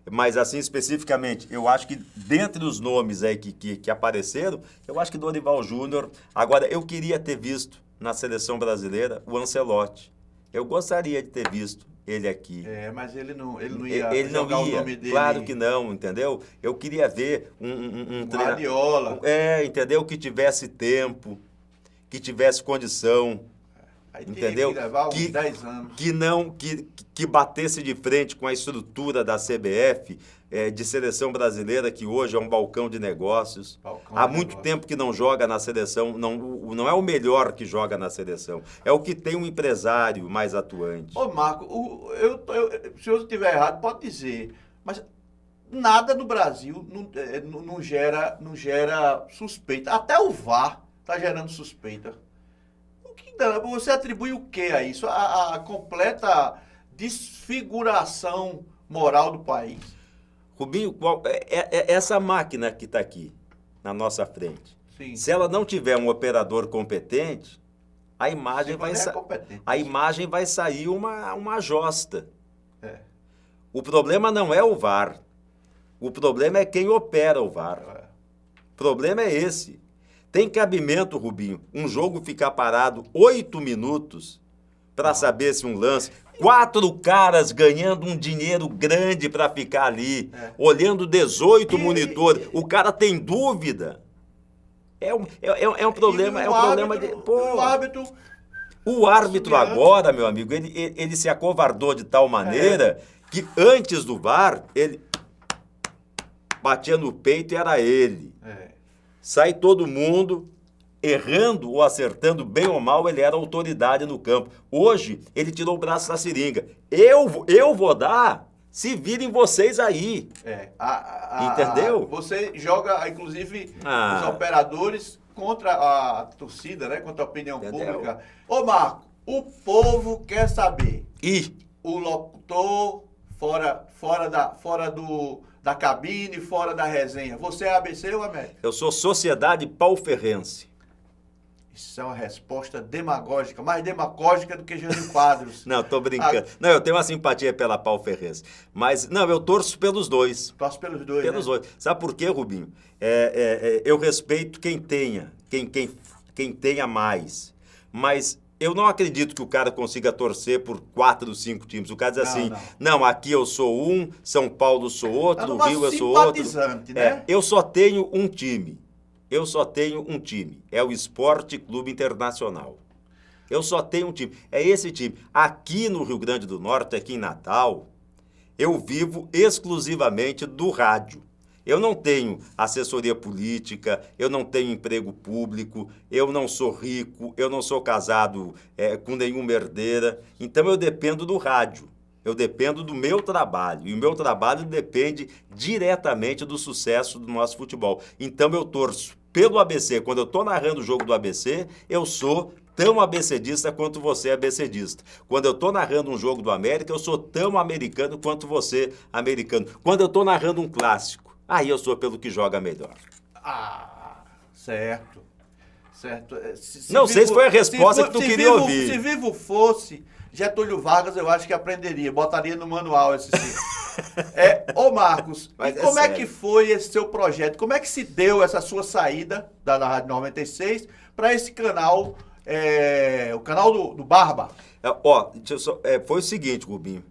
Mas assim, especificamente, eu acho que dentre os nomes aí que apareceram, eu acho que Dorival Júnior... Agora, eu queria ter visto na seleção brasileira o Ancelotti. Eu gostaria de ter visto ele aqui. Mas ele não ia jogar o nome dele. Claro que não, entendeu? Eu queria ver um Guardiola. Entendeu? Que tivesse tempo, que tivesse condição. Aí entendeu? Que levar uns 10 anos. Que batesse de frente com a estrutura da CBF, de seleção brasileira, que hoje é um balcão de negócios. Há muito tempo que não joga na seleção, não é o melhor que joga na seleção, é o que tem um empresário mais atuante. Ô Marco, se eu estiver errado, pode dizer, mas nada no Brasil não gera suspeita. Até o VAR está gerando suspeita. Você atribui o que a isso? A completa desfiguração moral do país. Rubinho, essa máquina que está aqui na nossa frente, sim, se ela não tiver um operador competente, a imagem vai sair uma josta. O problema não é o VAR. O problema é quem opera o VAR. O problema é esse. Tem cabimento, Rubinho, um jogo ficar parado 8 minutos para saber se um lance... 4 caras ganhando um dinheiro grande para ficar ali, olhando 18 monitores. O cara tem dúvida. É um problema. O árbitro agora, meu amigo, ele se acovardou de tal maneira que antes do VAR, ele batia no peito e era ele. Sai todo mundo... errando ou acertando, bem ou mal, ele era autoridade no campo. Hoje, ele tirou o braço da seringa. Eu vou dar, se virem vocês aí. Entendeu? Você joga, inclusive, os operadores contra a torcida, né? Contra a opinião pública. Ô, Marco, o povo quer saber. O locutor fora da cabine, fora da resenha. Você é ABC ou América? Eu sou Sociedade Pauferrense. Isso é uma resposta demagógica, mais demagógica do que Jânio Quadros. Não, tô brincando. Não, eu tenho uma simpatia pela Pauferrense. Mas, não, eu torço pelos dois. Torço pelos dois, Pelos dois. Sabe por quê, Rubinho? Eu respeito quem tenha mais. Mas eu não acredito que o cara consiga torcer por 4 ou 5 times. O cara diz assim, não, aqui eu sou um, São Paulo sou outro, no Rio eu sou outro. Né? Eu só tenho um time. É o Esporte Clube Internacional. Eu só tenho um time. É esse time. Aqui no Rio Grande do Norte, aqui em Natal, eu vivo exclusivamente do rádio. Eu não tenho assessoria política, eu não tenho emprego público, eu não sou rico, eu não sou casado com nenhuma herdeira. Então eu dependo do rádio. Eu dependo do meu trabalho, e o meu trabalho depende diretamente do sucesso do nosso futebol. Então eu torço pelo ABC. Quando eu estou narrando o jogo do ABC, eu sou tão abecedista quanto você é abecedista. Quando eu estou narrando um jogo do América, eu sou tão americano quanto você americano. Quando eu estou narrando um clássico, aí eu sou pelo que joga melhor. Certo. Não sei se foi a resposta que tu queria ouvir. Se vivo fosse... Getúlio Vargas, eu acho que aprenderia, botaria no manual esse sim. Ô Marcos, Mas e como é sério. que foi esse seu projeto? Como é que se deu essa sua saída da Rádio 96 para esse canal, o canal do Barba? Deixa eu só, foi o seguinte, Rubinho.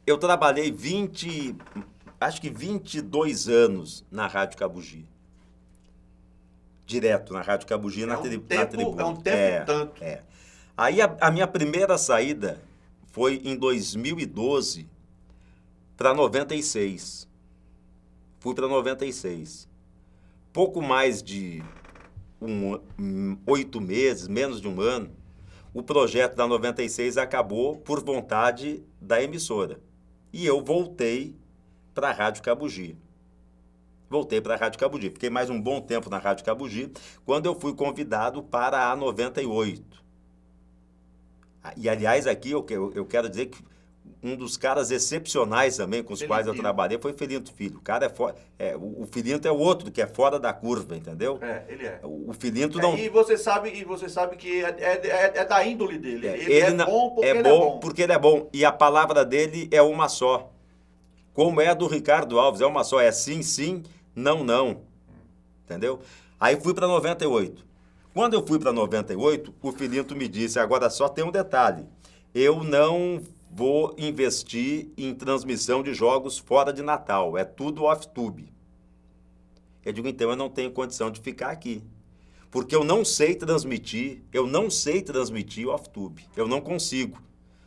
Eu trabalhei 22 anos na Rádio Cabugi. Direto na Rádio Cabugi, na tribuna. É um tempo tanto. Aí a minha primeira saída foi em 2012 para 96. Fui para 96. Pouco mais de 8 meses, menos de um ano, o projeto da 96 acabou por vontade da emissora. E eu voltei para a Rádio Cabugi. Fiquei mais um bom tempo na Rádio Cabugi, quando eu fui convidado para a 98. E, aliás, aqui eu quero dizer que um dos caras excepcionais também com os quais eu trabalhei foi Filinto Filho. O cara o Filinto é o outro que é fora da curva, entendeu? Ele é. O Filinto não... E você sabe que é da índole dele. Ele bom porque ele é bom. Porque ele é bom. E a palavra dele é uma só. Como é a do Ricardo Alves, é uma só. É sim, sim, não, não. Entendeu? Aí fui para 98. Quando eu fui para 98, o Filinto me disse, agora só tem um detalhe, eu não vou investir em transmissão de jogos fora de Natal, é tudo off-tube. Eu digo, então eu não tenho condição de ficar aqui, porque eu não sei transmitir off-tube, eu não consigo.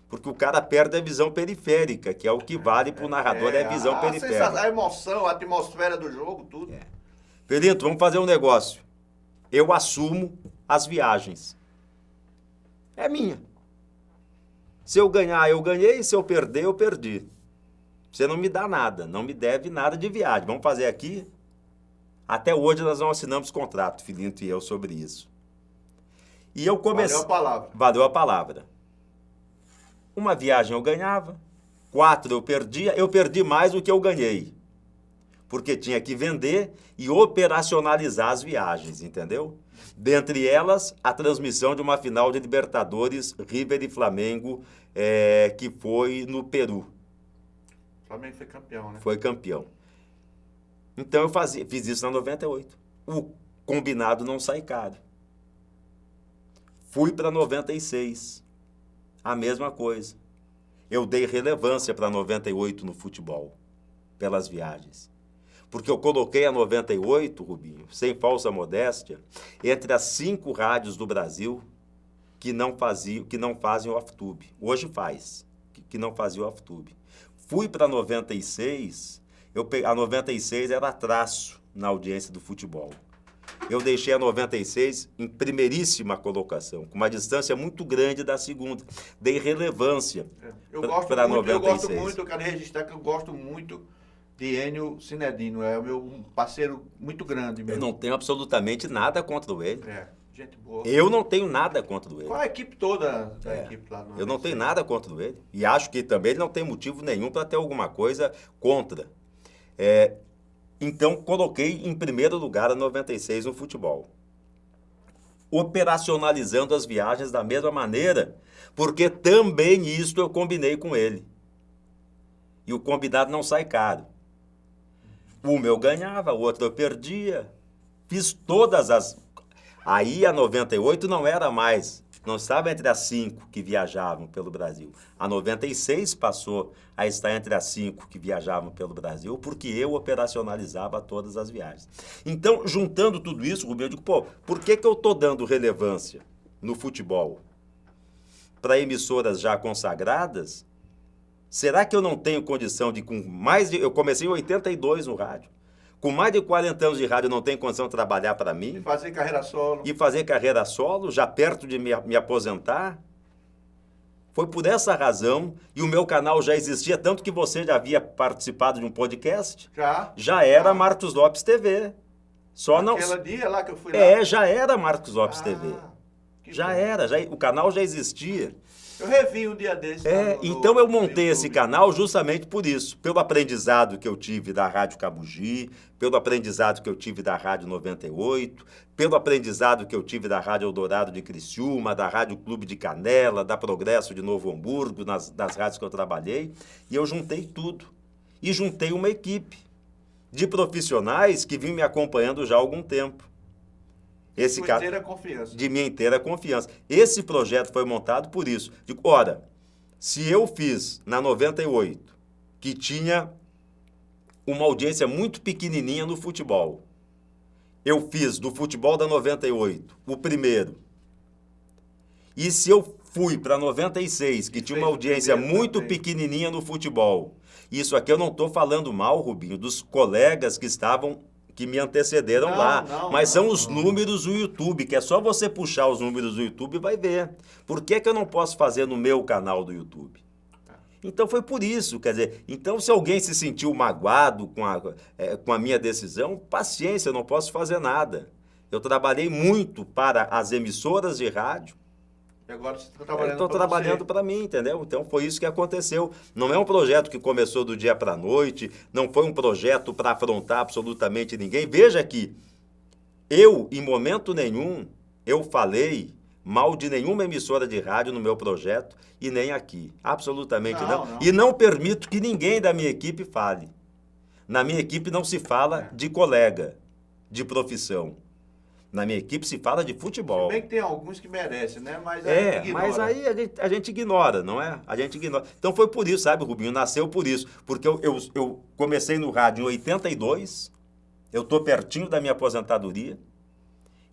Porque o cara perde a visão periférica, que é o que vale para o narrador, é a visão periférica. A emoção, a atmosfera do jogo, tudo. Filinto, vamos fazer um negócio. Eu assumo as viagens. É minha. Se eu ganhar, eu ganhei. Se eu perder, eu perdi. Você não me dá nada, não me deve nada de viagem. Vamos fazer aqui. Até hoje nós não assinamos contrato, Filinto e eu, sobre isso. E eu comecei... Valeu a palavra. Valeu a palavra. Uma viagem eu ganhava, 4 eu perdia. Eu perdi mais do que eu ganhei. Porque tinha que vender e operacionalizar as viagens, entendeu? Dentre elas, a transmissão de uma final de Libertadores, River e Flamengo, que foi no Peru. O Flamengo foi campeão, né? Foi campeão. Então eu fiz isso na 98. O combinado não sai caro. Fui para 96. A mesma coisa. Eu dei relevância para 98 no futebol, pelas viagens. Porque eu coloquei a 98, Rubinho, sem falsa modéstia, entre as 5 rádios do Brasil que não fazem off-tube. Hoje faz, que não fazia off-tube. Fui para 96, a 96 era traço na audiência do futebol. Eu deixei a 96 em primeiríssima colocação, com uma distância muito grande da segunda. Dei relevância para a 96. Eu gosto muito, eu quero registrar que eu gosto muito de Enio Cinedino, é o meu parceiro muito grande mesmo. Eu não tenho absolutamente nada contra ele. Gente boa. Eu não tenho nada contra ele. Qual a equipe toda da equipe lá no... Eu não tenho nada contra ele. E acho que também ele não tem motivo nenhum para ter alguma coisa contra. Então, coloquei em primeiro lugar a 96 no futebol. Operacionalizando as viagens da mesma maneira, porque também isso eu combinei com ele. E o combinado não sai caro. Uma eu ganhava, o outro eu perdia. Fiz todas as... Aí a 98 não era mais, não estava entre as 5 que viajavam pelo Brasil. A 96 passou a estar entre as 5 que viajavam pelo Brasil, porque eu operacionalizava todas as viagens. Então, juntando tudo isso, Rubinho, eu digo, por que eu estou dando relevância no futebol para emissoras já consagradas? Será que eu não tenho condição de, eu comecei em 82 no rádio, com mais de 40 anos de rádio, eu não tenho condição de trabalhar para mim? E fazer carreira solo. E fazer carreira solo, já perto de me aposentar? Foi por essa razão, e o meu canal já existia, tanto que você já havia participado de um podcast? Já era Marcos Lopes TV. Aquele dia lá que eu fui lá? Já era Marcos Lopes TV. Já era, o canal já existia. Eu revi um dia desses. Então eu montei esse canal justamente por isso, pelo aprendizado que eu tive da Rádio Cabugi, pelo aprendizado que eu tive da Rádio 98, pelo aprendizado que eu tive da Rádio Eldorado de Criciúma, da Rádio Clube de Canela, da Progresso de Novo Hamburgo, das rádios que eu trabalhei, e eu juntei tudo. E juntei uma equipe de profissionais que vinham me acompanhando já há algum tempo. De minha inteira confiança. Esse projeto foi montado por isso. Digo, ora, se eu fiz na 98, que tinha uma audiência muito pequenininha no futebol, eu fiz do futebol da 98 o primeiro, e se eu fui para 96, que tinha uma audiência muito pequenininha no futebol, isso aqui eu não estou falando mal, Rubinho, dos colegas que me antecederam mas são os números do YouTube, que é só você puxar os números do YouTube e vai ver. Por que eu não posso fazer no meu canal do YouTube? Então foi por isso, quer dizer, então se alguém se sentiu magoado com a minha decisão, paciência, eu não posso fazer nada. Eu trabalhei muito para as emissoras de rádio. E agora você está trabalhando Estou trabalhando para mim, entendeu? Então foi isso que aconteceu. Não é um projeto que começou do dia para a noite, não foi um projeto para afrontar absolutamente ninguém. Veja que eu, em momento nenhum, eu falei mal de nenhuma emissora de rádio no meu projeto e nem aqui. Absolutamente não. E não permito que ninguém da minha equipe fale. Na minha equipe não se fala de colega, de profissão. Na minha equipe se fala de futebol. Se bem que tem alguns que merecem, né? Mas mas aí a gente ignora, não é? A gente ignora. Então foi por isso, sabe, Rubinho? Nasceu por isso. Porque eu comecei no rádio em 82, eu estou pertinho da minha aposentadoria,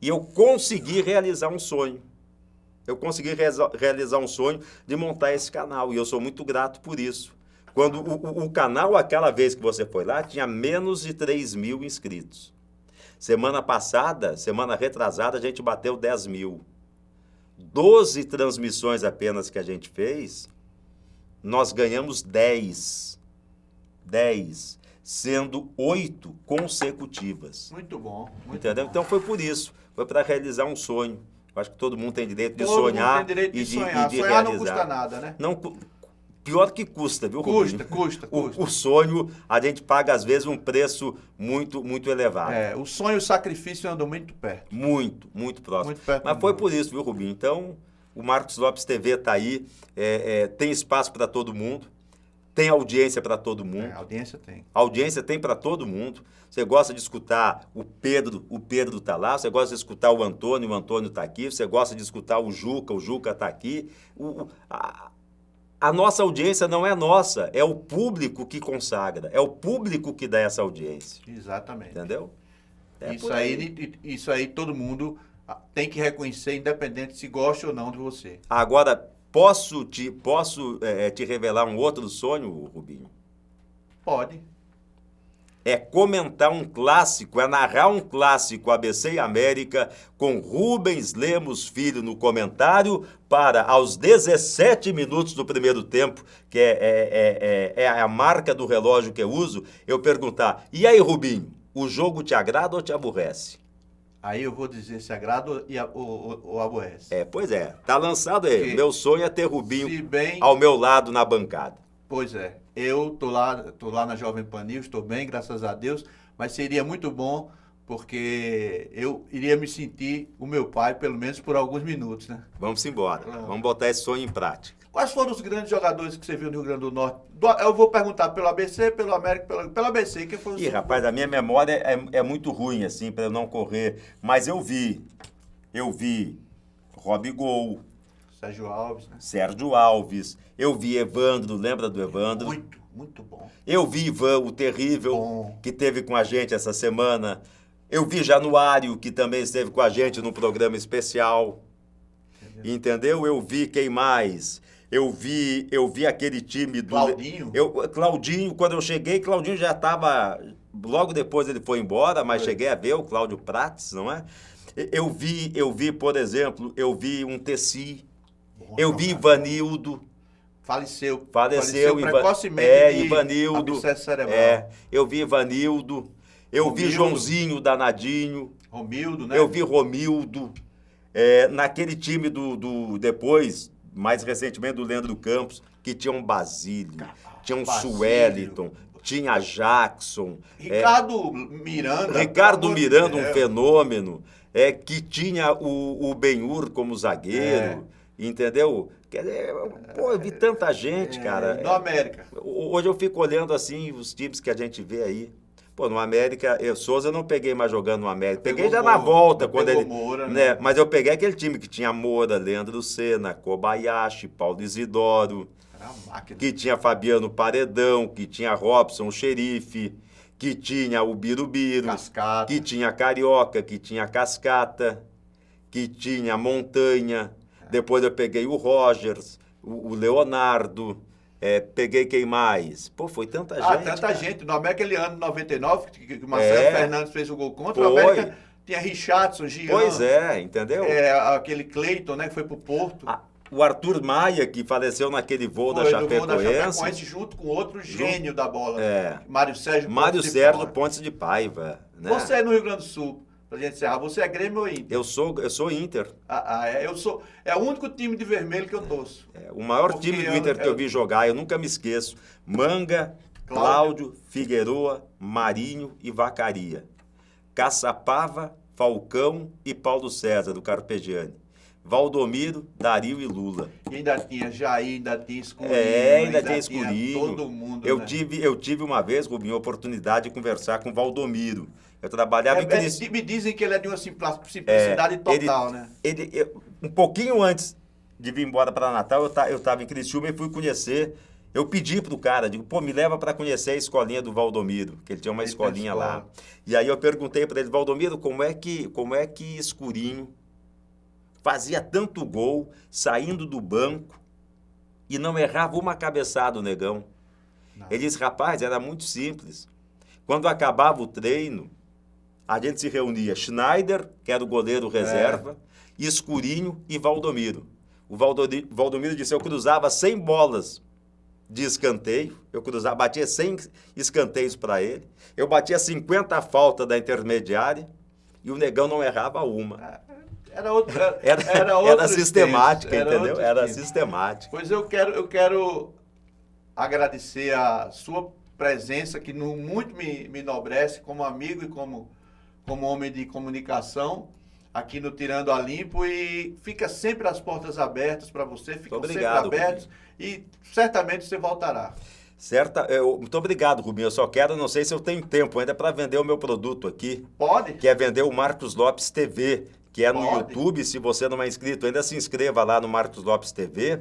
e eu consegui realizar um sonho. Eu consegui realizar um sonho de montar esse canal, e eu sou muito grato por isso. Quando o canal, aquela vez que você foi lá, tinha menos de 3 mil inscritos. Semana passada, semana retrasada, a gente bateu 10 mil. 12 transmissões apenas que a gente fez, nós ganhamos 10. 10, sendo 8 consecutivas. Muito bom. Entendeu? Bom. Então foi por isso, foi para realizar um sonho. Eu acho que todo mundo tem direito de sonhar e de realizar. Sonhar não custa nada, né? Não, pior que custa, viu, Rubinho? Custa. O sonho, a gente paga, às vezes, um preço muito, muito elevado. O sonho e o sacrifício andam muito perto. Muito, muito próximo. Muito perto. Mas foi por isso, viu, Rubinho? Então, o Marcos Lopes TV está aí, tem espaço para todo mundo, tem audiência para todo mundo. Audiência tem. Audiência tem para todo mundo. Você gosta de escutar o Pedro está lá. Você gosta de escutar o Antônio está aqui. Você gosta de escutar o Juca está aqui. A nossa audiência não é nossa, é o público que consagra, é o público que dá essa audiência. Exatamente. Entendeu? Isso aí todo mundo tem que reconhecer, independente se gosta ou não de você. Agora, posso te revelar um outro sonho, Rubinho? Pode. É comentar um clássico, é narrar um clássico ABC e América com Rubens Lemos Filho no comentário para, aos 17 minutos do primeiro tempo, que é a marca do relógio que eu uso, eu perguntar, e aí, Rubinho, o jogo te agrada ou te aborrece? Aí eu vou dizer se agrada ou aborrece. Pois é, tá lançado aí. Porque meu sonho é ter Rubinho ao meu lado na bancada. Pois é. Eu tô lá na Jovem Pan News, estou bem, graças a Deus, mas seria muito bom porque eu iria me sentir o meu pai, pelo menos por alguns minutos, né? Vamos embora, vamos botar esse sonho em prática. Quais foram os grandes jogadores que você viu no Rio Grande do Norte? Eu vou perguntar pelo ABC, pelo América, pelo ABC. Quem foi o rapaz, a minha memória é muito ruim, assim, para eu não correr, mas eu vi Robigol, Sérgio Alves, eu vi Evandro, lembra do Evandro? Muito bom. Eu vi Ivan, o terrível, que teve com a gente essa semana. Eu vi Januário, que também esteve com a gente no programa especial. Entendeu? Eu vi quem mais? Eu vi aquele time do... Claudinho? Claudinho, quando eu cheguei, Claudinho já estava... Logo depois ele foi embora, mas cheguei a ver o Cláudio Prates, não é? Eu vi, por exemplo, um Tessi. Eu vi Ivanildo. Faleceu precocemente Ivanildo. Abscesso cerebral. Eu vi Ivanildo. Eu vi Joãozinho Danadinho. Romildo, né? Eu vi Romildo. Naquele time depois mais recentemente do Leandro Campos, que tinha um Basílio, tinha um Basílio. Sueliton, tinha Jackson. Ricardo Miranda. Ricardo Miranda, um Deus. fenômeno. Que tinha o Benhur como zagueiro, entendeu? Quer dizer, pô, eu vi tanta gente, cara. No América. Hoje eu fico olhando assim os times que a gente vê aí. Pô, no América, Souza eu não peguei mais jogando no América. Peguei já na volta, quando ele. Moura, né? Mas eu peguei aquele time que tinha Moura, Leandro Senna, Kobayashi, Paulo Isidoro, que tinha Fabiano Paredão, que tinha Robson, o Xerife, que tinha o Birubiru, Cascata. que tinha Carioca, que tinha Cascata, que tinha Montanha. Depois eu peguei o Rogers, o Leonardo. Peguei quem mais? Pô, foi tanta gente. Tanta cara. gente. No América, aquele ano, 99, que o Marcelo Fernandes fez o gol contra, o América tinha Richardson, Gian. Pois é, entendeu? Aquele Cleiton, né, que foi pro Porto. O Arthur Maia, que faleceu naquele voo da Chapecoense. Junto com outro gênio da bola. Mário Sérgio Pontes de Paiva. Né? Você é no Rio Grande do Sul, pra gente encerrar, você é Grêmio ou Inter? Eu sou Inter. É o único time de vermelho que eu torço. O maior time do Inter que eu vi jogar, eu nunca me esqueço. Manga, Cláudio, Figueroa, Marinho e Vacaria. Caçapava, Falcão e Paulo César, do Carpegiani. Valdomiro, Dario e Lula. E ainda tinha Jair, ainda tinha Escurinho. Ainda tinha Escurinho. Todo mundo, eu tive uma vez, Rubinho, a oportunidade de conversar com o Valdomiro. Eu trabalhava em me dizem que ele é de uma simplicidade total, né? Um pouquinho antes de vir embora para Natal, eu estava em Criciúma e fui conhecer. Eu pedi pro cara, digo, pô, me leva para conhecer a escolinha do Valdomiro, que ele tinha uma escolinha lá. E aí eu perguntei para ele, Valdomiro, como é que Escurinho fazia tanto gol, saindo do banco, e não errava uma cabeçada o negão? Não. Ele disse, rapaz, era muito simples. Quando acabava o treino, a gente se reunia, Schneider, que era o goleiro reserva, Escurinho e Valdomiro. O Valdomiro disse, eu cruzava 100 bolas de escanteio, batia 100 escanteios para ele, eu batia 50 faltas da intermediária, e o negão não errava uma. Era sistemática, entendeu? Era sistemática. Pois eu quero agradecer a sua presença, que muito me enobrece como amigo e como homem de comunicação aqui no Tirando a Limpo, e fica sempre as portas abertas para você, ficam sempre abertas, e certamente você voltará. Muito obrigado, Rubinho. Eu só quero, não sei se eu tenho tempo ainda para vender o meu produto aqui. Pode? Que é vender o Marcos Lopes TV, que é no YouTube. Se você não é inscrito, ainda se inscreva lá no Marcos Lopes TV.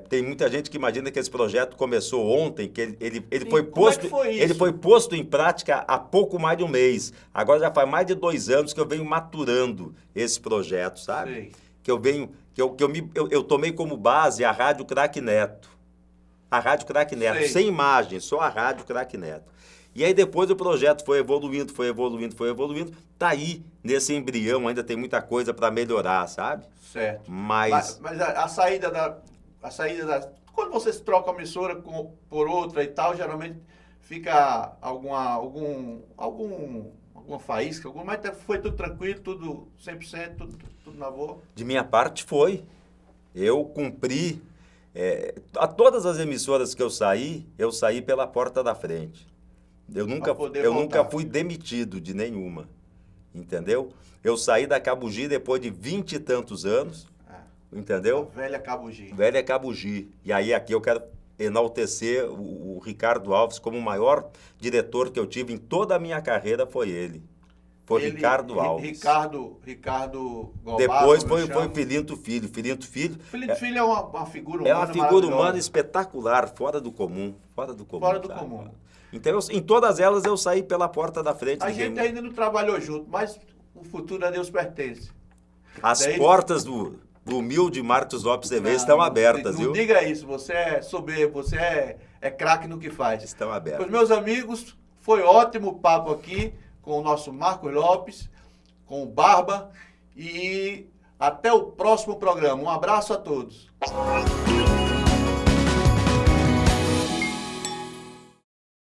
Tem muita gente que imagina que esse projeto começou ontem, que ele foi posto em prática há pouco mais de um mês. Agora já faz mais de 2 anos que eu venho maturando esse projeto, sabe? Sim. Eu tomei como base a Rádio Craque Neto. A Rádio Craque Neto, sei, sem imagem, só a Rádio Craque Neto. E aí depois o projeto foi evoluindo. Tá aí, nesse embrião, ainda tem muita coisa para melhorar, sabe? Certo. Mas a saída da... Quando você troca a emissora por outra e tal, geralmente fica alguma faísca, mas foi tudo tranquilo, tudo 100%, tudo na boa? De minha parte foi. Eu cumpri. A todas as emissoras que eu saí pela porta da frente. Eu nunca fui demitido de nenhuma, entendeu? Eu saí da Cabugi depois de 20 e tantos anos, entendeu? Velha Cabugi. E aí aqui eu quero enaltecer o Ricardo Alves como o maior diretor que eu tive em toda a minha carreira, foi ele. Ricardo Alves. Ricardo Gobato, depois foi Filinto Filho. Filinto Filho é uma figura humana. É uma figura humana espetacular, fora do comum. Então, em todas elas eu saí pela porta da frente. A gente ainda não trabalhou junto, mas o futuro a Deus pertence. As portas do humilde Marcos Lopes TV estão abertas, viu? Não diga isso, você é soberbo, você é craque no que faz. Estão abertas. Pois, meus amigos, foi ótimo o papo aqui com o nosso Marcos Lopes, com o Barba, e até o próximo programa. Um abraço a todos.